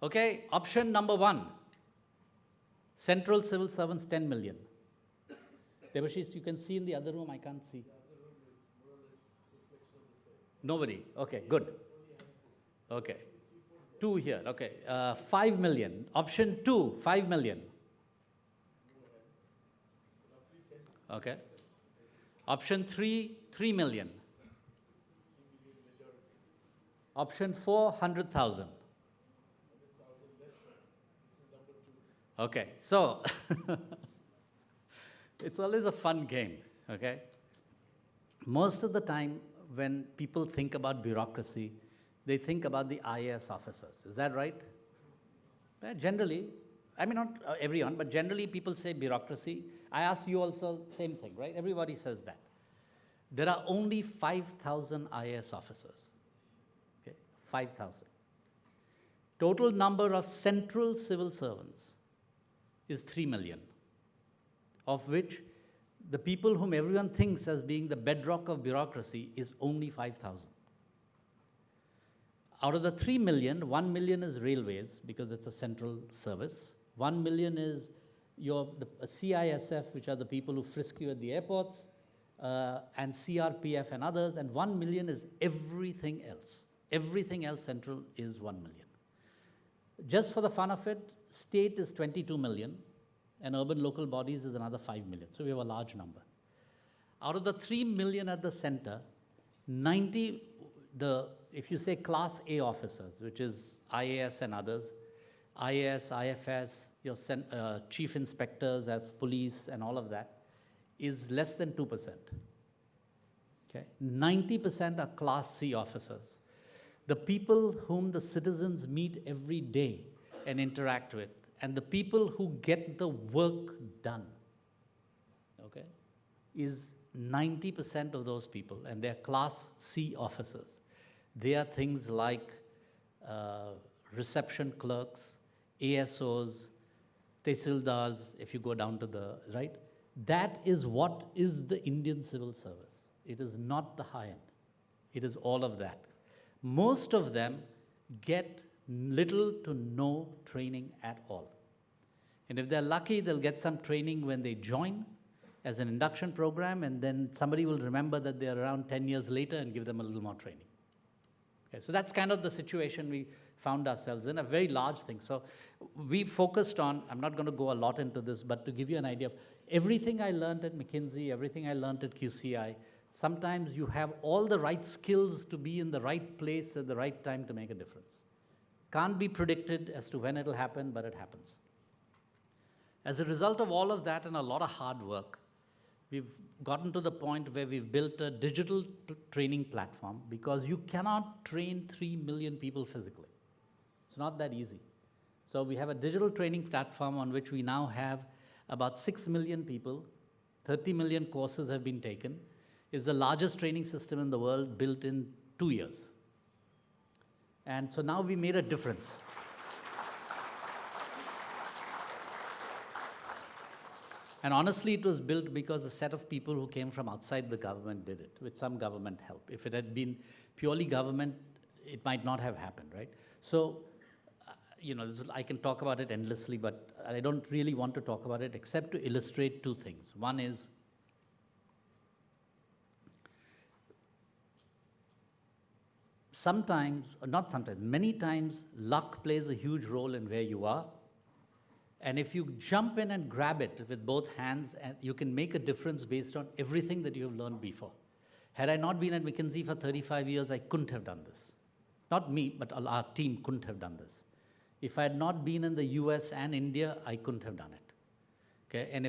okay, option number 1. Central civil servants, 10 million. Debashish, you can see in the other room, I can't see. Nobody, okay, good. Okay, 2 here, okay. 5 million, option 2, 5 million. Okay. Option 3, 3 million. Option 4, 100,000. Okay, so it's always a fun game, okay? Most of the time when people think about bureaucracy, they think about the IAS officers. Is that right? Generally, I mean not everyone, but generally people say bureaucracy. I asked you also, same thing, right? Everybody says that. There are only 5,000 IAS officers, okay? 5,000. Total number of central civil servants is 3 million, of which the people whom everyone thinks as being the bedrock of bureaucracy is only 5,000. Out of the 3 million, 1 million is railways because it's a central service. 1 million is the CISF, which are the people who frisk you at the airports, and CRPF and others, and 1 million is everything else. Everything else central is 1 million. Just for the fun of it, state is 22 million, and urban local bodies is another 5 million. So we have a large number. Out of the 3 million at the center, if you say class A officers, which is IAS and others, IAS, IFS, your chief inspectors of police and all of that, is less than 2%. Okay? 90% are class C officers. The people whom the citizens meet every day and interact with, and the people who get the work done, okay, is 90% of those people, and they're class C officers. They are things like reception clerks, ASOs, tehsildars, if you go down to the right. That is what is the Indian civil service. It is not the high end. It is all of that. Most of them get little to no training at all. And if they're lucky, they'll get some training when they join as an induction program, and then somebody will remember that they're around 10 years later and give them a little more training. Okay, so that's kind of the situation we found ourselves in, a very large thing. So we focused on, I'm not going to go a lot into this, but to give you an idea of everything I learned at McKinsey, everything I learned at QCI, sometimes you have all the right skills to be in the right place at the right time to make a difference. Can't be predicted as to when it'll happen, but it happens. As a result of all of that and a lot of hard work, we've gotten to the point where we've built a digital training platform, because you cannot train 3 million people physically. It's not that easy. So we have a digital training platform on which we now have about 6 million people, 30 million courses have been taken. It's the largest training system in the world, built in 2 years. And so now we made a difference. And honestly, it was built because a set of people who came from outside the government did it, with some government help. If it had been purely government, it might not have happened, right? So, I can talk about it endlessly, but I don't really want to talk about it except to illustrate two things. One is, sometimes, or not sometimes, many times, luck plays a huge role in where you are. And if you jump in and grab it with both hands, and you can make a difference based on everything that you have learned before. Had I not been at McKinsey for 35 years, I couldn't have done this. Not me, but our team couldn't have done this. If I had not been in the US and India, I couldn't have done it. Okay? And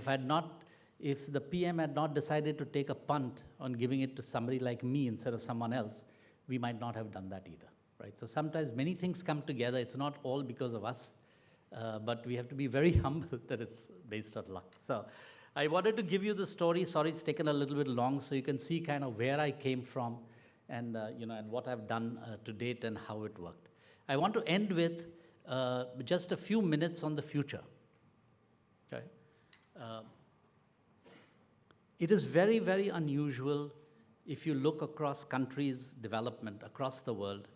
if the PM had not decided to take a punt on giving it to somebody like me instead of someone else, we might not have done that either, right? So sometimes many things come together. It's not all because of us, but we have to be very humble that it's based on luck. So I wanted to give you the story. Sorry, it's taken a little bit long, so you can see kind of where I came from and, and what I've done to date and how it worked. I want to end with just a few minutes on the future. Okay? It is very, very unusual if you look across countries' development across the world,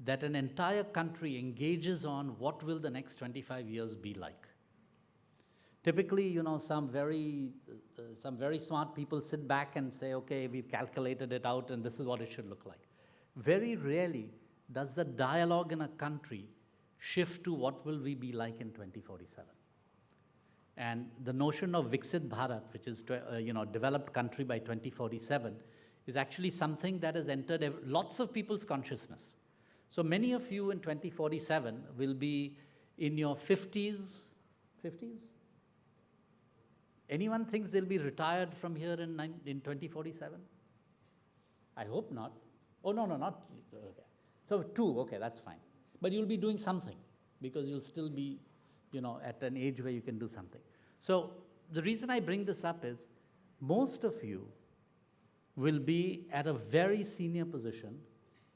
that an entire country engages on what will the next 25 years be like. Typically, some very smart people sit back and say, okay, we've calculated it out and this is what it should look like. Very rarely does the dialogue in a country shift to what will we be like in 2047. And the notion of Viksit Bharat, which is developed country by 2047, is actually something that has entered lots of people's consciousness. So many of you in 2047 will be in your 50s. 50s? Anyone thinks they'll be retired from here in 2047? I hope not. Oh, no, not, okay. So 2, okay, that's fine. But you'll be doing something because you'll still be, at an age where you can do something. So the reason I bring this up is most of you will be at a very senior position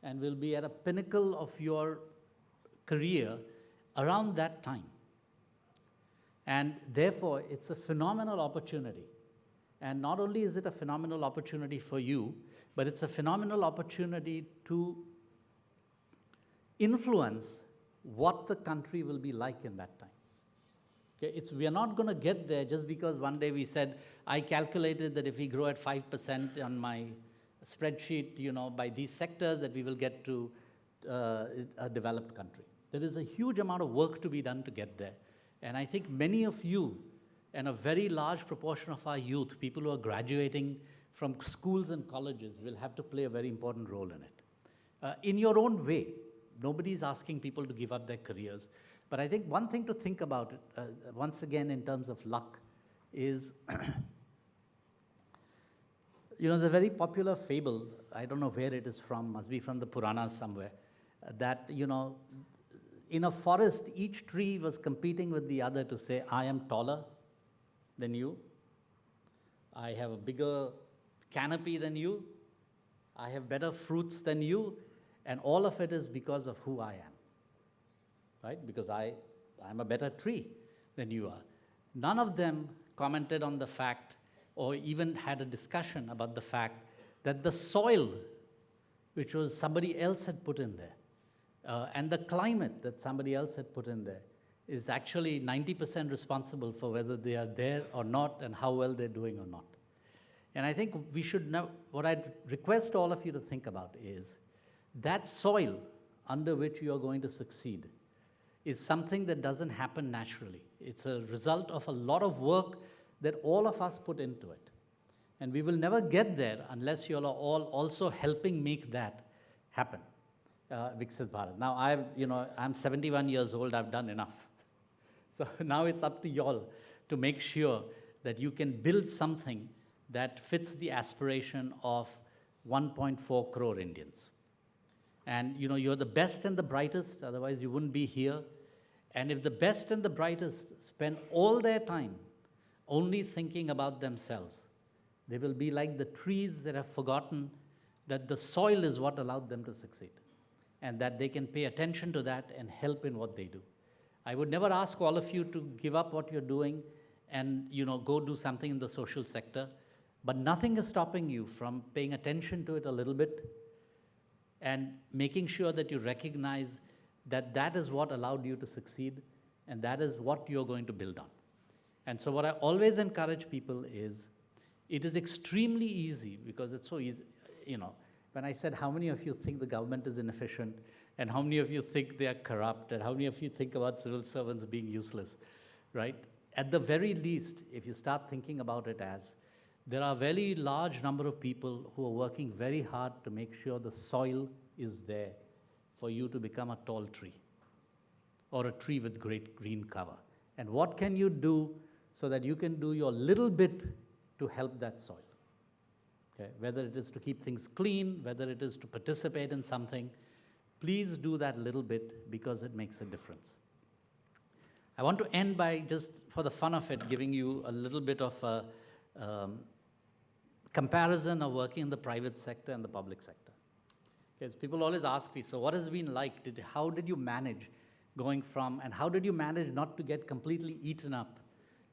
and will be at a pinnacle of your career around that time. And therefore, it's a phenomenal opportunity. And not only is it a phenomenal opportunity for you, but it's a phenomenal opportunity to influence what the country will be like in that time. Okay? We are not going to get there just because one day we said, I calculated that if we grow at 5% on my spreadsheet, by these sectors, that we will get to a developed country. There is a huge amount of work to be done to get there. And I think many of you, and a very large proportion of our youth, people who are graduating from schools and colleges, will have to play a very important role in it. In your own way, nobody's asking people to give up their careers. But I think one thing to think about, once again, in terms of luck, is there's a very popular fable, I don't know where it is from, must be from the Puranas somewhere, that, in a forest, each tree was competing with the other to say, I am taller than you, I have a bigger canopy than you, I have better fruits than you, and all of it is because of who I am, right? Because I'm a better tree than you are. None of them commented on the fact or even had a discussion about the fact that the soil, which was somebody else had put in there, and the climate that somebody else had put in there, is actually 90% responsible for whether they are there or not and how well they're doing or not. And I think we should know, what I'd request all of you to think about is that soil under which you are going to succeed is something that doesn't happen naturally. It's a result of a lot of work that all of us put into it. And we will never get there unless you are all also helping make that happen. Viksit Bharat. Now, I'm 71 years old, I've done enough. So now it's up to y'all to make sure that you can build something that fits the aspiration of 1.4 crore Indians. And you're the best and the brightest, otherwise you wouldn't be here. And if the best and the brightest spend all their time only thinking about themselves, they will be like the trees that have forgotten that the soil is what allowed them to succeed, and that they can pay attention to that and help in what they do. I would never ask all of you to give up what you're doing and go do something in the social sector, but nothing is stopping you from paying attention to it a little bit and making sure that you recognize that is what allowed you to succeed, and that is what you're going to build on. And so what I always encourage people is, it is extremely easy, because it's so easy, you know, when I said how many of you think the government is inefficient, and how many of you think they are corrupt, and how many of you think about civil servants being useless, right? At the very least, if you start thinking about it as, there are a very large number of people who are working very hard to make sure the soil is there for you to become a tall tree, or a tree with great green cover. And what can you do so that you can do your little bit to help that soil? Okay? Whether it is to keep things clean, whether it is to participate in something, please do that little bit, because it makes a difference. I want to end by, just for the fun of it, giving you a little bit of a comparison of working in the private sector and the public sector. Because people always ask me, so what has it been like? How did you manage going from, and how did you manage not to get completely eaten up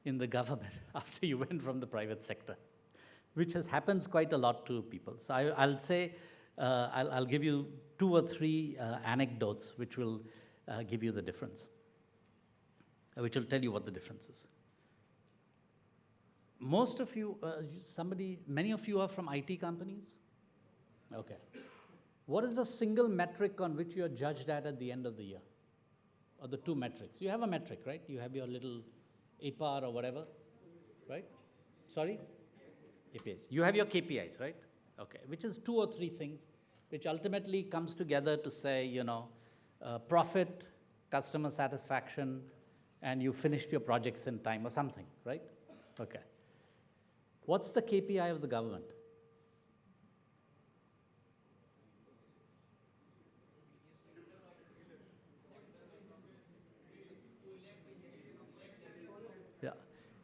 in the government after you went from the private sector? Which happens quite a lot to people. So I'll say, I'll give you 2 or 3 anecdotes which will give you the difference, which will tell you what the difference is. Most of you, many of you are from IT companies? Okay. What is the single metric on which you are judged at the end of the year? Or the 2 metrics? You have a metric, right? You have your little APAR or whatever, right? Sorry? APIs. You have your KPIs, right? Okay, which is 2 or 3 things, which ultimately comes together to say, you know, profit, customer satisfaction, and you finished your projects in time or something, right? Okay. What's the KPI of the government? Yeah.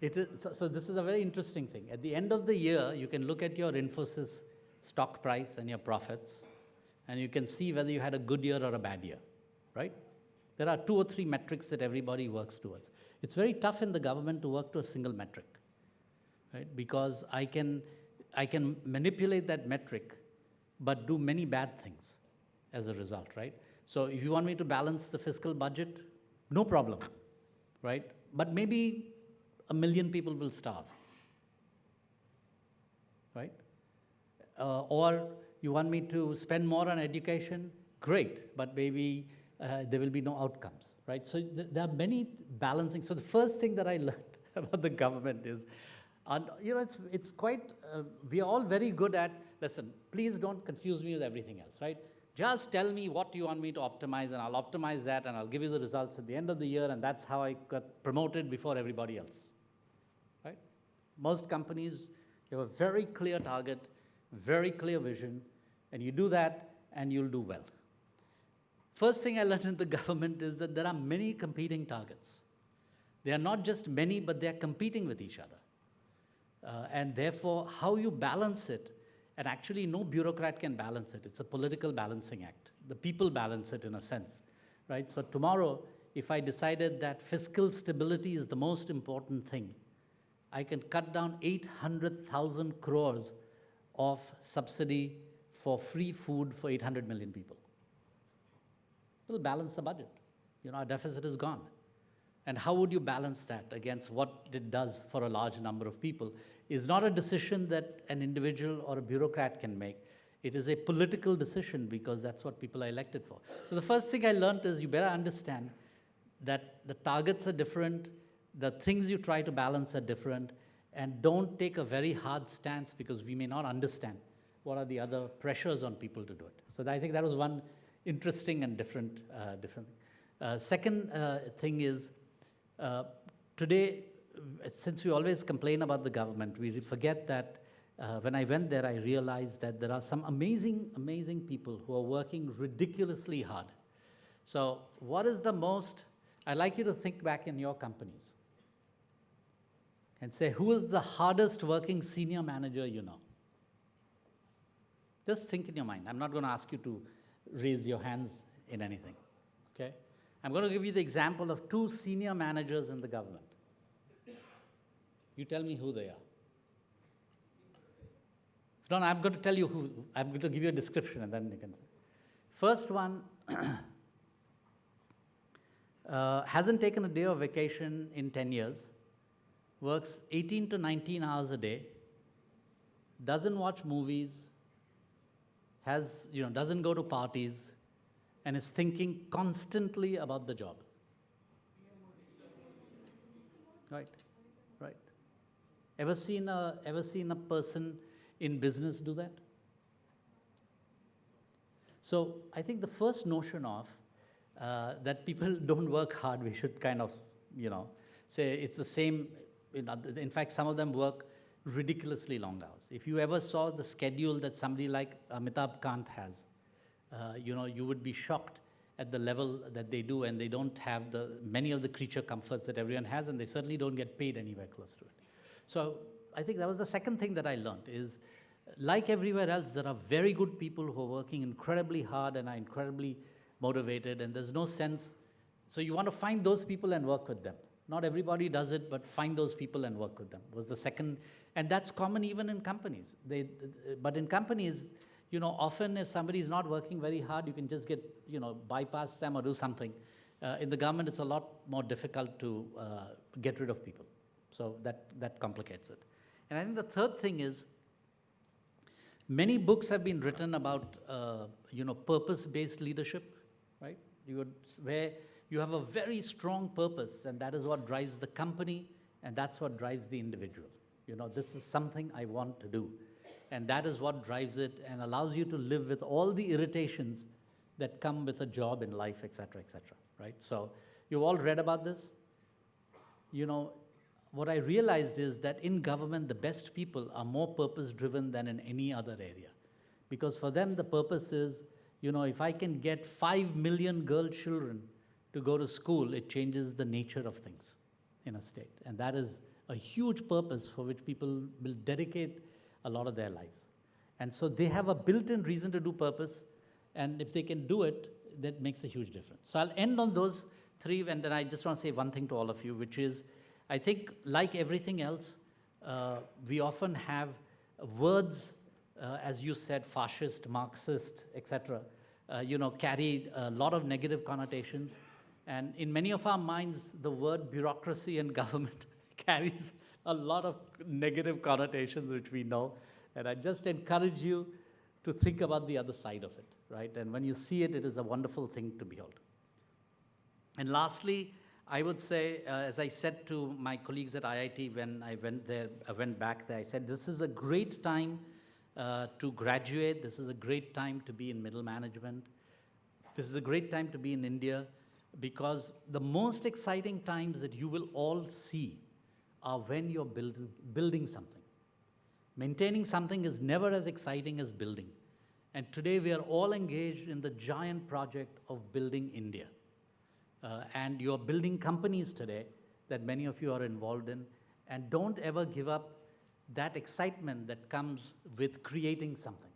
It is, so this is a very interesting thing. At the end of the year, you can look at your Infosys stock price and your profits, and you can see whether you had a good year or a bad year, right? There are 2 or 3 metrics that everybody works towards. It's very tough in the government to work to a single metric, right? Because I can manipulate that metric, but do many bad things as a result, right? So if you want me to balance the fiscal budget, no problem, right? But maybe 1 million people will starve, right? Or you want me to spend more on education, great, but maybe there will be no outcomes, right? So there are many balancing. So the first thing that I learned about the government is, you know, it's quite, we are all very good at, listen, please don't confuse me with everything else, right? Just tell me what you want me to optimize, and I'll optimize that, and I'll give you the results at the end of the year, and that's how I got promoted before everybody else, right? Most companies, you have a very clear target, very clear vision, and you do that, and you'll do well. First thing I learned in the government is that there are many competing targets. They are not just many, but they are competing with each other. And therefore, how you balance it, and actually no bureaucrat can balance it. It's a political balancing act. The people balance it in a sense, right? So tomorrow, if I decided that fiscal stability is the most important thing, I can cut down 800,000 crores of subsidy for free food for 800 million people. It'll balance the budget. You know, our deficit is gone. And how would you balance that against what it does for a large number of people is not a decision that an individual or a bureaucrat can make. It is a political decision, because that's what people are elected for. So the first thing I learned is you better understand that the targets are different, the things you try to balance are different, and don't take a very hard stance, because we may not understand what are the other pressures on people to do it. So I think that was one interesting and different thing. Second thing is, today, since we always complain about the government, we forget that when I went there, I realized that there are some amazing, amazing people who are working ridiculously hard. So what is the most, I'd like you to think back in your companies and say, who is the hardest working senior manager you know? Just think in your mind. I'm not going to ask you to raise your hands in anything, okay? I'm going to give you the example of 2 senior managers in the government. You tell me who they are. No, I'm going to tell you who. I'm going to give you a description, and then you can say. First one hasn't taken a day of vacation in 10 years, works 18 to 19 hours a day, doesn't watch movies, doesn't go to parties, and is thinking constantly about the job. Right, right. Ever seen a person in business do that? So I think the first notion of that people don't work hard, we should kind of, say it's the same. In fact, some of them work ridiculously long hours. If you ever saw the schedule that somebody like Amitabh Kant has, you would be shocked at the level that they do, and they don't have many of the creature comforts that everyone has, and they certainly don't get paid anywhere close to it. So I think that was the second thing that I learned is, like everywhere else, there are very good people who are working incredibly hard and are incredibly motivated, and there's no sense. So you want to find those people and work with them. Not everybody does it, but find those people and work with them was the second. And that's common even in companies. But in companies, often if somebody is not working very hard, you can just bypass them or do something. In the government, it's a lot more difficult to get rid of people. So that complicates it. And I think the third thing is, many books have been written about, purpose-based leadership, right? Where you have a very strong purpose, and that is what drives the company, and that's what drives the individual. This is something I want to do. And that is what drives it and allows you to live with all the irritations that come with a job in life, et cetera, right? So you've all read about this. What I realized is that in government, the best people are more purpose-driven than in any other area. Because for them, the purpose is, if I can get 5 million girl children to go to school, it changes the nature of things in a state. And that is a huge purpose for which people will dedicate a lot of their lives. And so they have a built-in reason to do purpose, and if they can do it, that makes a huge difference. So I'll end on those three, and then I just want to say one thing to all of you, which is, I think, like everything else, we often have words, as you said, fascist, Marxist, etc., carry a lot of negative connotations. And in many of our minds, the word bureaucracy and government carries a lot of negative connotations, which we know. And I just encourage you to think about the other side of it, right? And when you see it, it is a wonderful thing to behold. And lastly, I would say, as I said to my colleagues at IIT when I went back there, I said, this is a great time to graduate. This is a great time to be in middle management. This is a great time to be in India, because the most exciting times that you will all see are when you're building something. Maintaining something is never as exciting as building. And today we are all engaged in the giant project of building India. And you're building companies today that many of you are involved in. And don't ever give up that excitement that comes with creating something.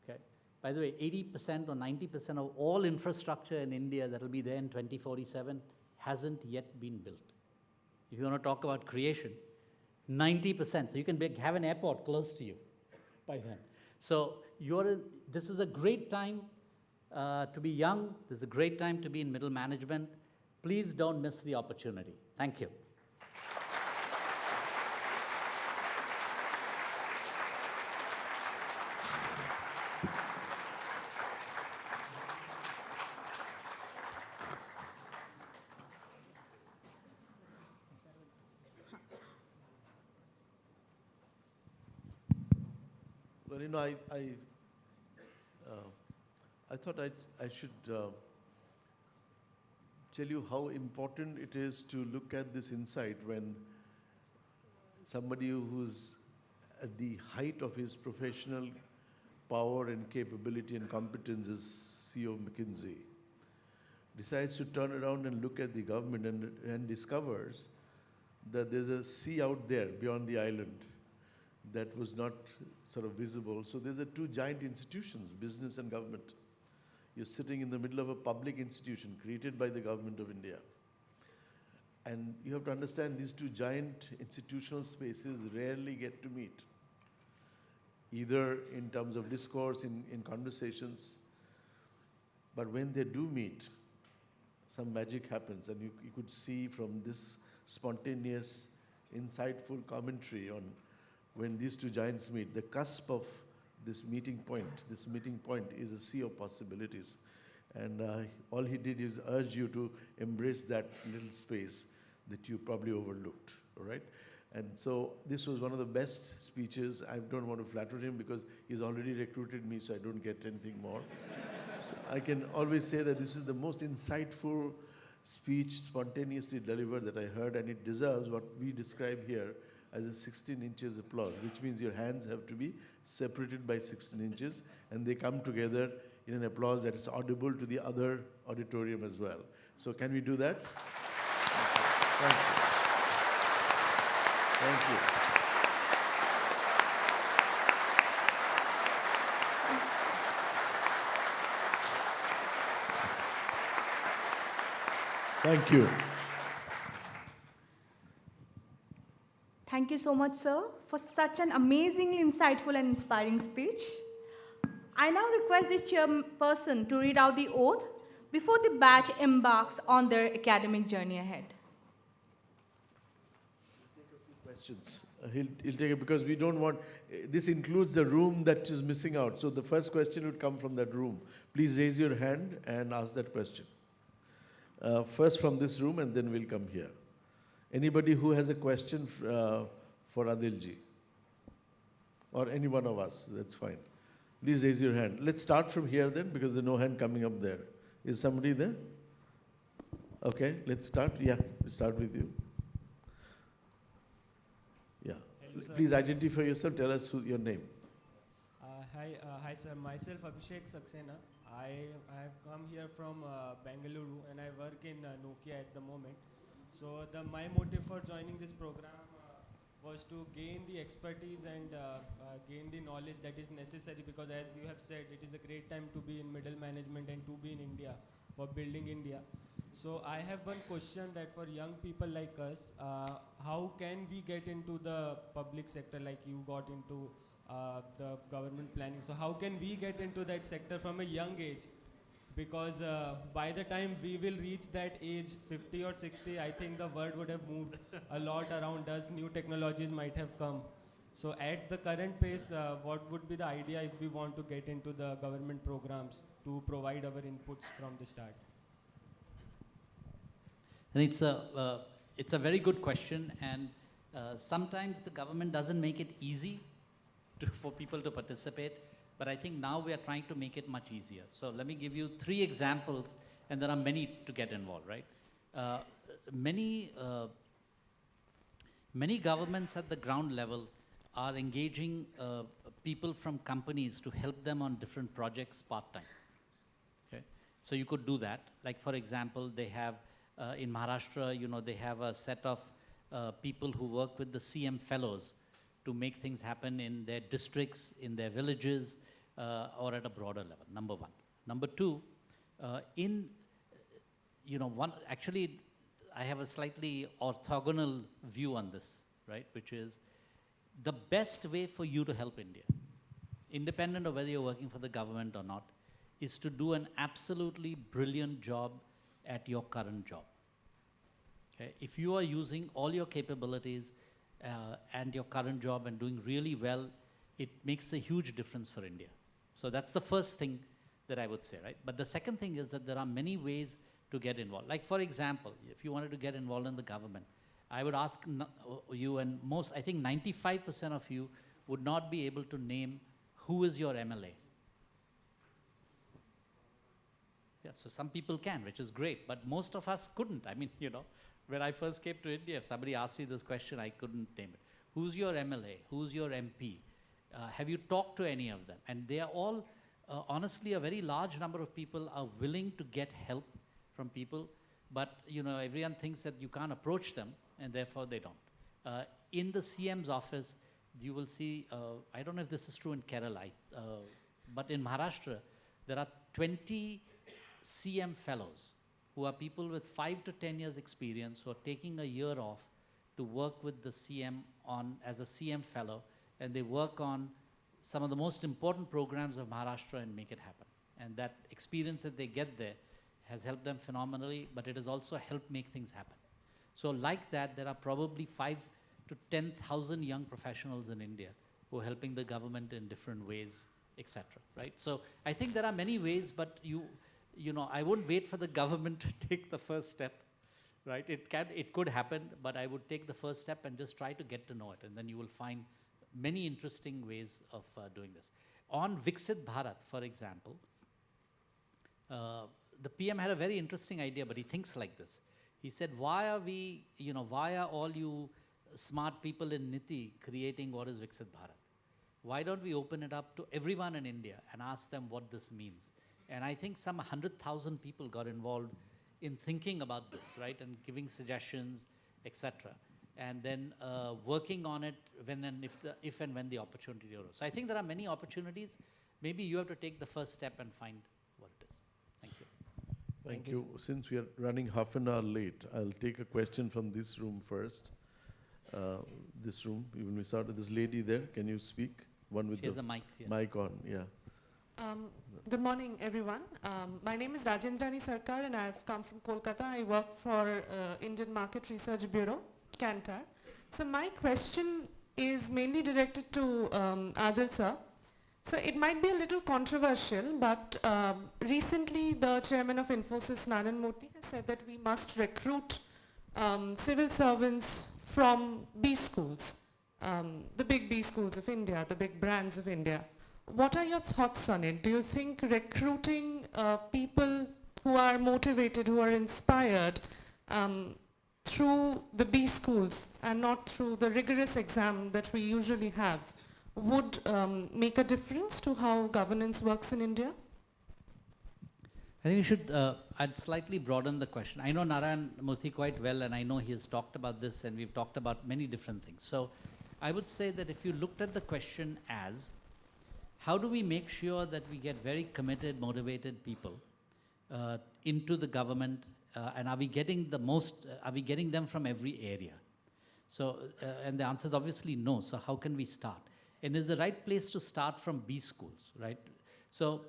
Okay? By the way, 80% or 90% of all infrastructure in India that will be there in 2047 hasn't yet been built. If you want to talk about creation, 90%. So you can have an airport close to you by then. So this is a great time to be young. This is a great time to be in middle management. Please don't miss the opportunity. Thank you. Well, I thought I should tell you how important it is to look at this insight when somebody who's at the height of his professional power and capability and competence is CEO of McKinsey, decides to turn around and look at the government and discovers that there's a sea out there beyond the island that was not sort of visible. So there's two giant institutions, business and government. You're sitting in the middle of a public institution created by the government of India. And you have to understand these two giant institutional spaces rarely get to meet, either in terms of discourse, in conversations. But when they do meet, some magic happens. And you could see from this spontaneous, insightful commentary on when these two giants meet, the cusp of this meeting point is a sea of possibilities. And all he did is urge you to embrace that little space that you probably overlooked, all right? And so this was one of the best speeches. I don't want to flatter him because he's already recruited me, so I don't get anything more. So I can always say that this is the most insightful speech spontaneously delivered that I heard, and it deserves what we describe here as a 16 inches applause, which means your hands have to be separated by 16 inches, and they come together in an applause that is audible to the other auditorium as well. So can we do that? Thank you. Thank you. Thank you. Thank you so much, sir, for such an amazingly insightful and inspiring speech. I now request the chairperson to read out the oath before the batch embarks on their academic journey ahead. Questions. He'll take it because we don't want, this includes the room that is missing out. So the first question would come from that room. Please raise your hand and ask that question. First from this room and then we'll come here. Anybody who has a question for Adil ji? Or any one of us, that's fine. Please raise your hand. Let's start from here then because there's no hand coming up there. Is somebody there? Okay, let's start. Yeah, we'll start with you. Yeah. Hello, Please identify yourself. Tell us your name. Hi sir. Myself Abhishek Saxena. I have come here from Bengaluru and I work in Nokia at the moment. So my motive for joining this program was to gain the expertise and gain the knowledge that is necessary, because as you have said, it is a great time to be in middle management and to be in India for building India. So I have one question that for young people like us, how can we get into the public sector like you got into the government planning? So how can we get into that sector from a young age? Because by the time we will reach that age, 50 or 60, I think the world would have moved a lot around us. New technologies might have come. So at the current pace, what would be the idea if we want to get into the government programs to provide our inputs from the start? And it's a very good question, and sometimes the government doesn't make it easy for people to participate. But I think now we are trying to make it much easier. So let me give you 3 examples, and there are many to get involved, right? Many governments at the ground level are engaging people from companies to help them on different projects part-time. Okay? So you could do that. Like for example, they have, in Maharashtra, they have a set of people who work with the CM fellows to make things happen in their districts, in their villages, or at a broader level, number 1. Number 2, actually, I have a slightly orthogonal view on this, right? Which is the best way for you to help India, independent of whether you're working for the government or not, is to do an absolutely brilliant job at your current job. Okay? If you are using all your capabilities and your current job and doing really well, it makes a huge difference for India. So that's the first thing that I would say, right? But the second thing is that there are many ways to get involved. Like for example, if you wanted to get involved in the government, I would ask you, and I think 95% of you would not be able to name who is your MLA. Yeah, so some people can, which is great, but most of us couldn't. I mean, when I first came to India, if somebody asked me this question, I couldn't name it. Who's your MLA? Who's your MP? Have you talked to any of them? And they are all, honestly, a very large number of people are willing to get help from people, but everyone thinks that you can't approach them, and therefore they don't. In the CM's office, you will see, I don't know if this is true in Kerala, but in Maharashtra, there are 20 CM fellows who are people with 5 to 10 years experience who are taking a year off to work with the CM as a CM fellow, and they work on some of the most important programs of Maharashtra and make it happen. And that experience that they get there has helped them phenomenally, but it has also helped make things happen. So like that, there are probably 5 to 10,000 young professionals in India who are helping the government in different ways, etc. Right? So I think there are many ways, but you know, I wouldn't wait for the government to take the first step. Right? It could happen, but I would take the first step and just try to get to know it, and then you will find many interesting ways of doing this. On Viksit Bharat, for example, the PM had a very interesting idea, but he thinks like this. He said, why are all you smart people in NITI creating what is Viksit Bharat? Why don't we open it up to everyone in India and ask them what this means? And I think some 100,000 people got involved in thinking about this, right, and giving suggestions, etc., and then working on it if and when the opportunity arose. So I think there are many opportunities. Maybe you have to take the first step and find what it is. Thank you. Thank you. Since we are running half an hour late, I'll take a question from this room first. This room, when we started, this lady there, can you speak? One with She has a mic here. Mic on, yeah. Good morning, everyone. My name is Rajendrani Sarkar, and I've come from Kolkata. I work for Indian Market Research Bureau, Kantar. So my question is mainly directed to Adil sir. So it might be a little controversial, but recently the chairman of Infosys, Naren Murthy, has said that we must recruit civil servants from B schools, the big B schools of India, the big brands of India. What are your thoughts on it? Do you think recruiting people who are motivated, who are inspired through the B schools and not through the rigorous exam that we usually have would make a difference to how governance works in India? I think we should, I'd slightly broaden the question. I know Naren Murthy quite well, and I know he has talked about this, and we've talked about many different things. So I would say that if you looked at the question as, how do we make sure that we get very committed, motivated people into the government, and are we getting the most, are we getting them from every area? So, and the answer is obviously no. So how can we start? And is the right place to start from B schools, right? So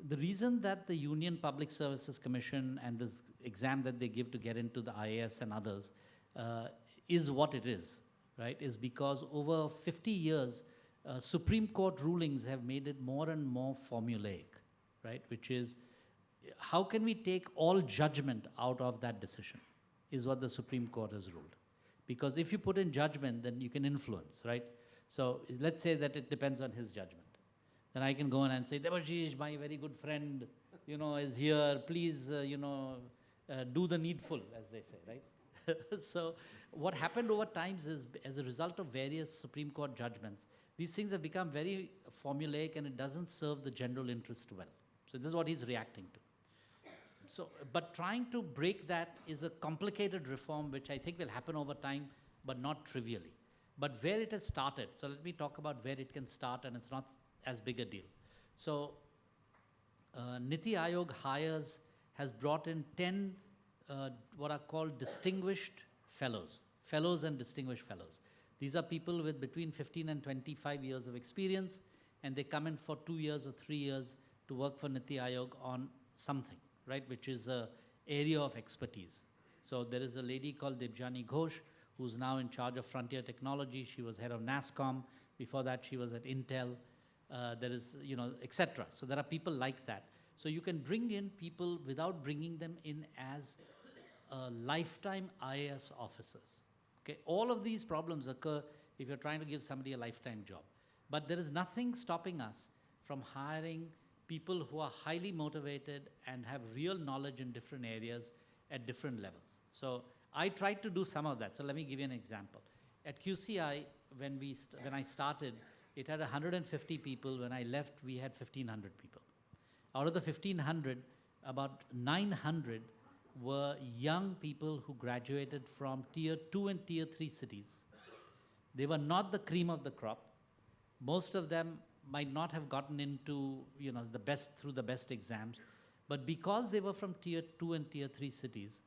the reason that the Union Public Services Commission and this exam that they give to get into the IAS and others is what it is, right? Is because over 50 years, Supreme Court rulings have made it more and more formulaic, right? Which is, how can we take all judgment out of that decision, is what the Supreme Court has ruled. Because if you put in judgment, then you can influence, right? So let's say that it depends on his judgment. Then I can go in and say, Debashish, my very good friend, you know, is here, please, you know, do the needful, as they say, right? So what happened over times is, as a result of various Supreme Court judgments, these things have become very formulaic, and it doesn't serve the general interest well. So this is what he's reacting to. So, but trying to break that is a complicated reform, which I think will happen over time, but not trivially. But where it has started, so let me talk about where it can start, and it's not as big a deal. So Niti Aayog has brought in 10 what are called distinguished fellows and distinguished fellows. These are people with between 15 and 25 years of experience, and they come in for 2 years or 3 years to work for Niti Aayog on something, right, which is an area of expertise. So there is a lady called Debjani Ghosh, who's now in charge of frontier technology. She was head of NASCOM. Before that, she was at Intel. There is, you know, etc. So there are people like that. So you can bring in people without bringing them in as lifetime IAS officers. Okay, all of these problems occur if you're trying to give somebody a lifetime job. But there is nothing stopping us from hiring people who are highly motivated and have real knowledge in different areas at different levels. So I tried to do some of that. So let me give you an example. At QCI, when I started, it had 150 people. When I left, we had 1,500 people. Out of the 1,500, about 900 were young people who graduated from tier 2 and tier 3 cities. They were not the cream of the crop. Most of them might not have gotten into, you know, through the best exams, but because they were from tier 2 and tier 3 cities,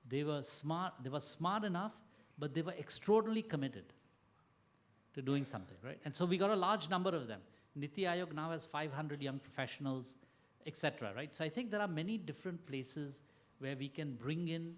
they were smart enough, but they were extraordinarily committed to doing something, right? And so we got a large number of them. Niti Aayog now has 500 young professionals. etc. Right? So I think there are many different places where we can bring in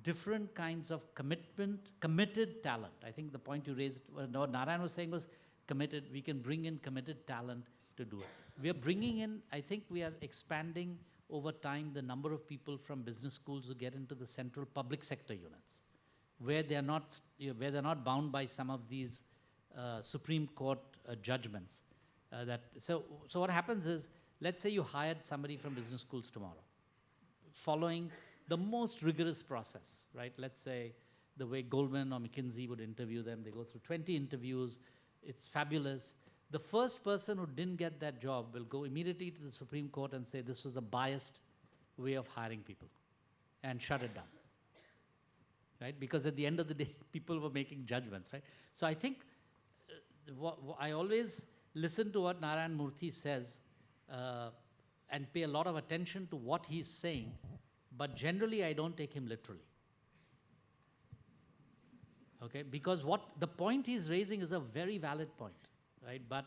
different kinds of committed talent. I think the point you raised, what Narayan was saying was committed. We can bring in committed talent to do it. We are bringing in, I think we are expanding over time the number of people from business schools who get into the central public sector units, where they're not bound by some of these Supreme Court judgments. So what happens is, let's say you hired somebody from business schools tomorrow, following the most rigorous process, right? Let's say the way Goldman or McKinsey would interview them, they go through 20 interviews, it's fabulous. The first person who didn't get that job will go immediately to the Supreme Court and say this was a biased way of hiring people and shut it down, right? Because at the end of the day, people were making judgments, right? So I think I always listen to what Narayan Murthy says and pay a lot of attention to what he's saying, but generally I don't take him literally. Okay, because the point he's raising is a very valid point, right? But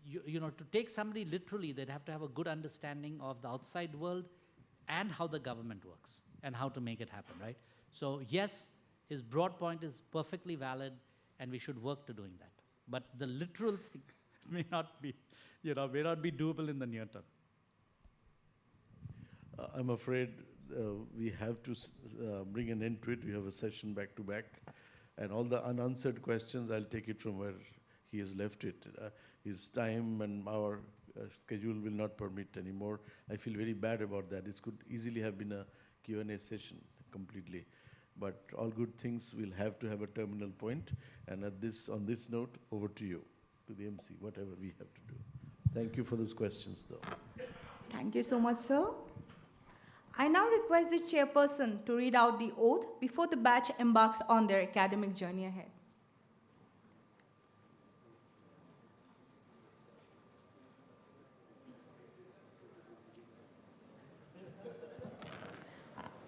you know, to take somebody literally, they'd have to have a good understanding of the outside world and how the government works and how to make it happen, right? So yes, his broad point is perfectly valid, and we should work to doing that. But the literal thing may not be doable in the near term. I'm afraid we have to bring an end to it. We have a session back to back. And all the unanswered questions, I'll take it from where he has left it. His time and our schedule will not permit anymore. I feel very bad about that. It could easily have been a Q&A session completely. But all good things will have to have a terminal point. And on this note, over to you, to the MC, whatever we have to do. Thank you for those questions, though. Thank you so much, sir. I now request the chairperson to read out the oath before the batch embarks on their academic journey ahead.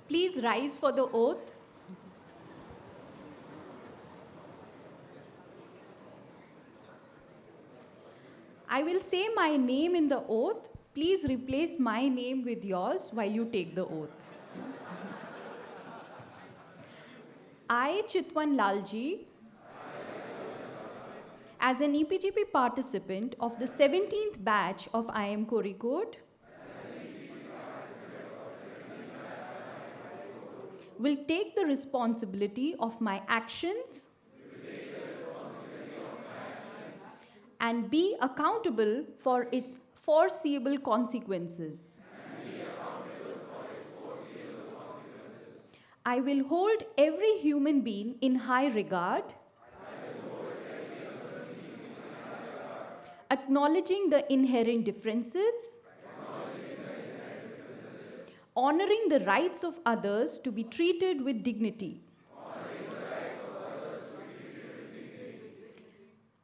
Please rise for the oath. I will say my name in the oath. Please replace my name with yours while you take the oath. I, Chitwan Lalji, as an EPGP participant of the 17th batch of IIM Kozhikode, will take the responsibility of my actions and be accountable for its foreseeable consequences. I will hold every human being in high regard, acknowledging the inherent differences, honoring the rights of others to be treated with dignity.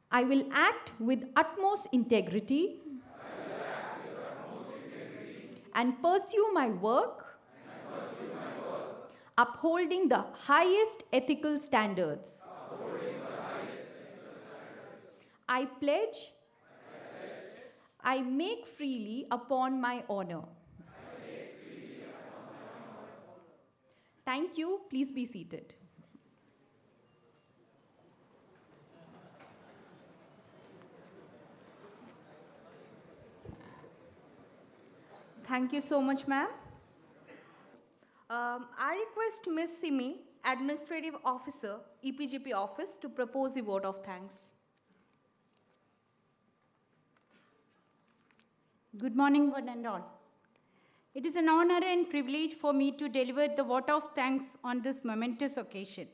I will act with utmost integrity and pursue my work upholding the highest ethical standards. I pledge, I make freely upon my honor. Thank you. Please be seated. Thank you so much, ma'am. I request Ms. Simi, Administrative Officer, EPGP Office, to propose the vote of thanks. Good morning, one and all. It is an honor and privilege for me to deliver the vote of thanks on this momentous occasion.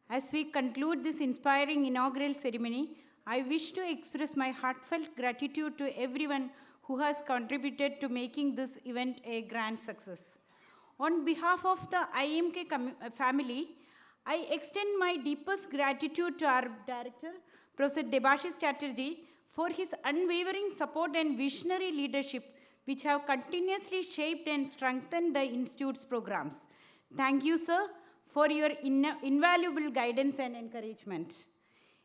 As we conclude this inspiring inaugural ceremony, I wish to express my heartfelt gratitude to everyone who has contributed to making this event a grand success. On behalf of the IMK family, I extend my deepest gratitude to our director, Professor Debashis Chatterjee, for his unwavering support and visionary leadership, which have continuously shaped and strengthened the Institute's programs. Thank you, sir, for your invaluable guidance and encouragement.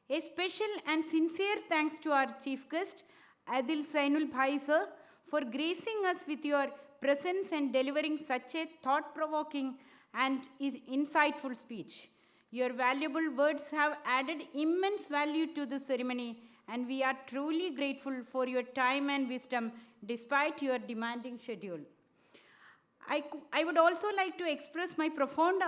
A special and sincere thanks to our chief guest, Adil Zainulbhai, sir, for gracing us with your presence and delivering such a thought-provoking and insightful speech. Your valuable words have added immense value to the ceremony, and we are truly grateful for your time and wisdom despite your demanding schedule. I would also like to express my profound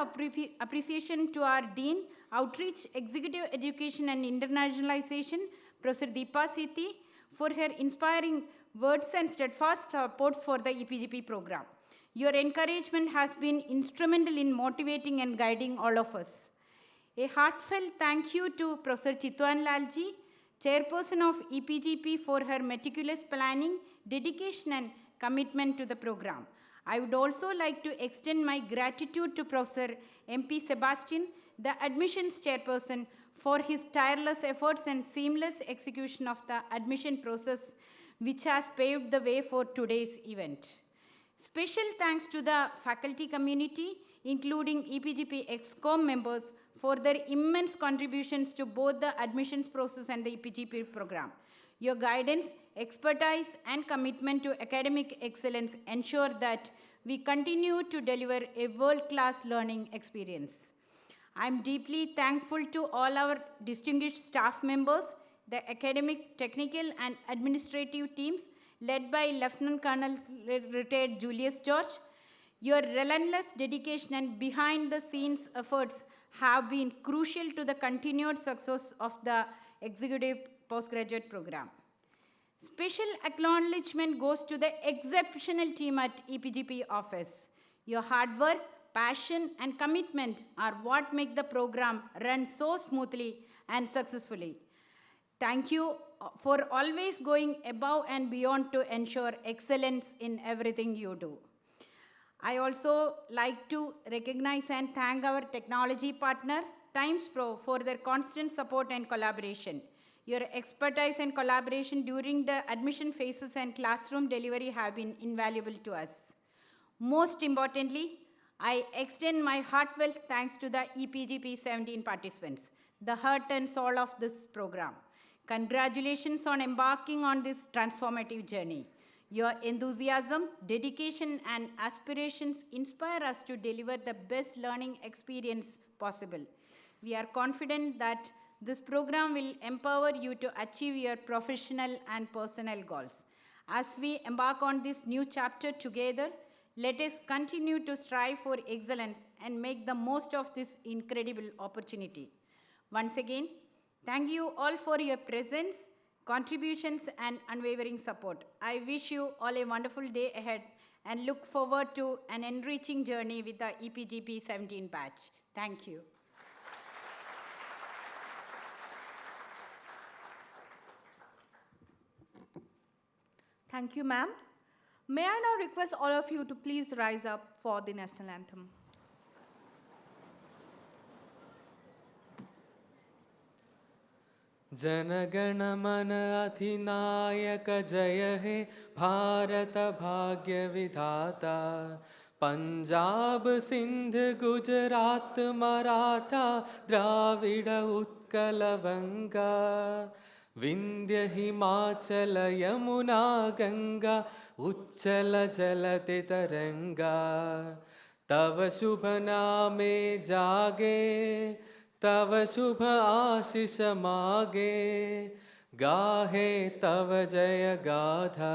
appreciation to our Dean, Outreach, Executive Education and Internationalization, Professor Deepa Sethi, for her inspiring words and steadfast supports for the EPGP program. Your encouragement has been instrumental in motivating and guiding all of us. A heartfelt thank you to Professor Chitwan Lalji, Chairperson of EPGP, for her meticulous planning, dedication and commitment to the program. I would also like to extend my gratitude to Professor MP Sebastian, the admissions chairperson, for his tireless efforts and seamless execution of the admission process, which has paved the way for today's event. Special thanks to the faculty community, including EPGP ExCom members, for their immense contributions to both the admissions process and the EPGP program. Your guidance, expertise, and commitment to academic excellence ensure that we continue to deliver a world-class learning experience. I'm deeply thankful to all our distinguished staff members, the academic, technical, and administrative teams led by Lieutenant Colonel retired Julius George. Your relentless dedication and behind-the-scenes efforts have been crucial to the continued success of the executive postgraduate program. Special acknowledgement goes to the exceptional team at EPGP office. Your hard work, passion, and commitment are what make the program run so smoothly and successfully. Thank you for always going above and beyond to ensure excellence in everything you do. I also like to recognize and thank our technology partner, TimesPro, for their constant support and collaboration. Your expertise and collaboration during the admission phases and classroom delivery have been invaluable to us. Most importantly, I extend my heartfelt thanks to the EPGP 17 participants, the heart and soul of this program. Congratulations on embarking on this transformative journey. Your enthusiasm, dedication, and aspirations inspire us to deliver the best learning experience possible. We are confident that this program will empower you to achieve your professional and personal goals. As we embark on this new chapter together, let us continue to strive for excellence and make the most of this incredible opportunity. Once again, thank you all for your presence, contributions, and unwavering support. I wish you all a wonderful day ahead and look forward to an enriching journey with the EPGP 17 batch. Thank you. Thank you, ma'am. May I now request all of you to please rise up for the national anthem. जनगण मन अधिनायक जय हे भारत भाग्य विधाता पंजाब सिंध गुजरात मराठा द्राविड उत्कल वंगा विंध्य हिमाचल यमुना गंगा उच्चल जलति तरंगा तव शुभ नामे जागे तव शुभ आशीष मागे गाहे तव जय गाथा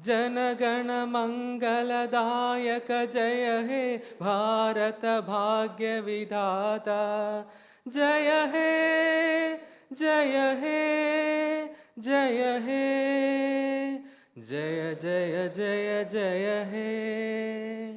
जनगण मंगलदायक जय हे भारत भाग्य विधाता जय हे जय हे जय हे जय जय जय जय हे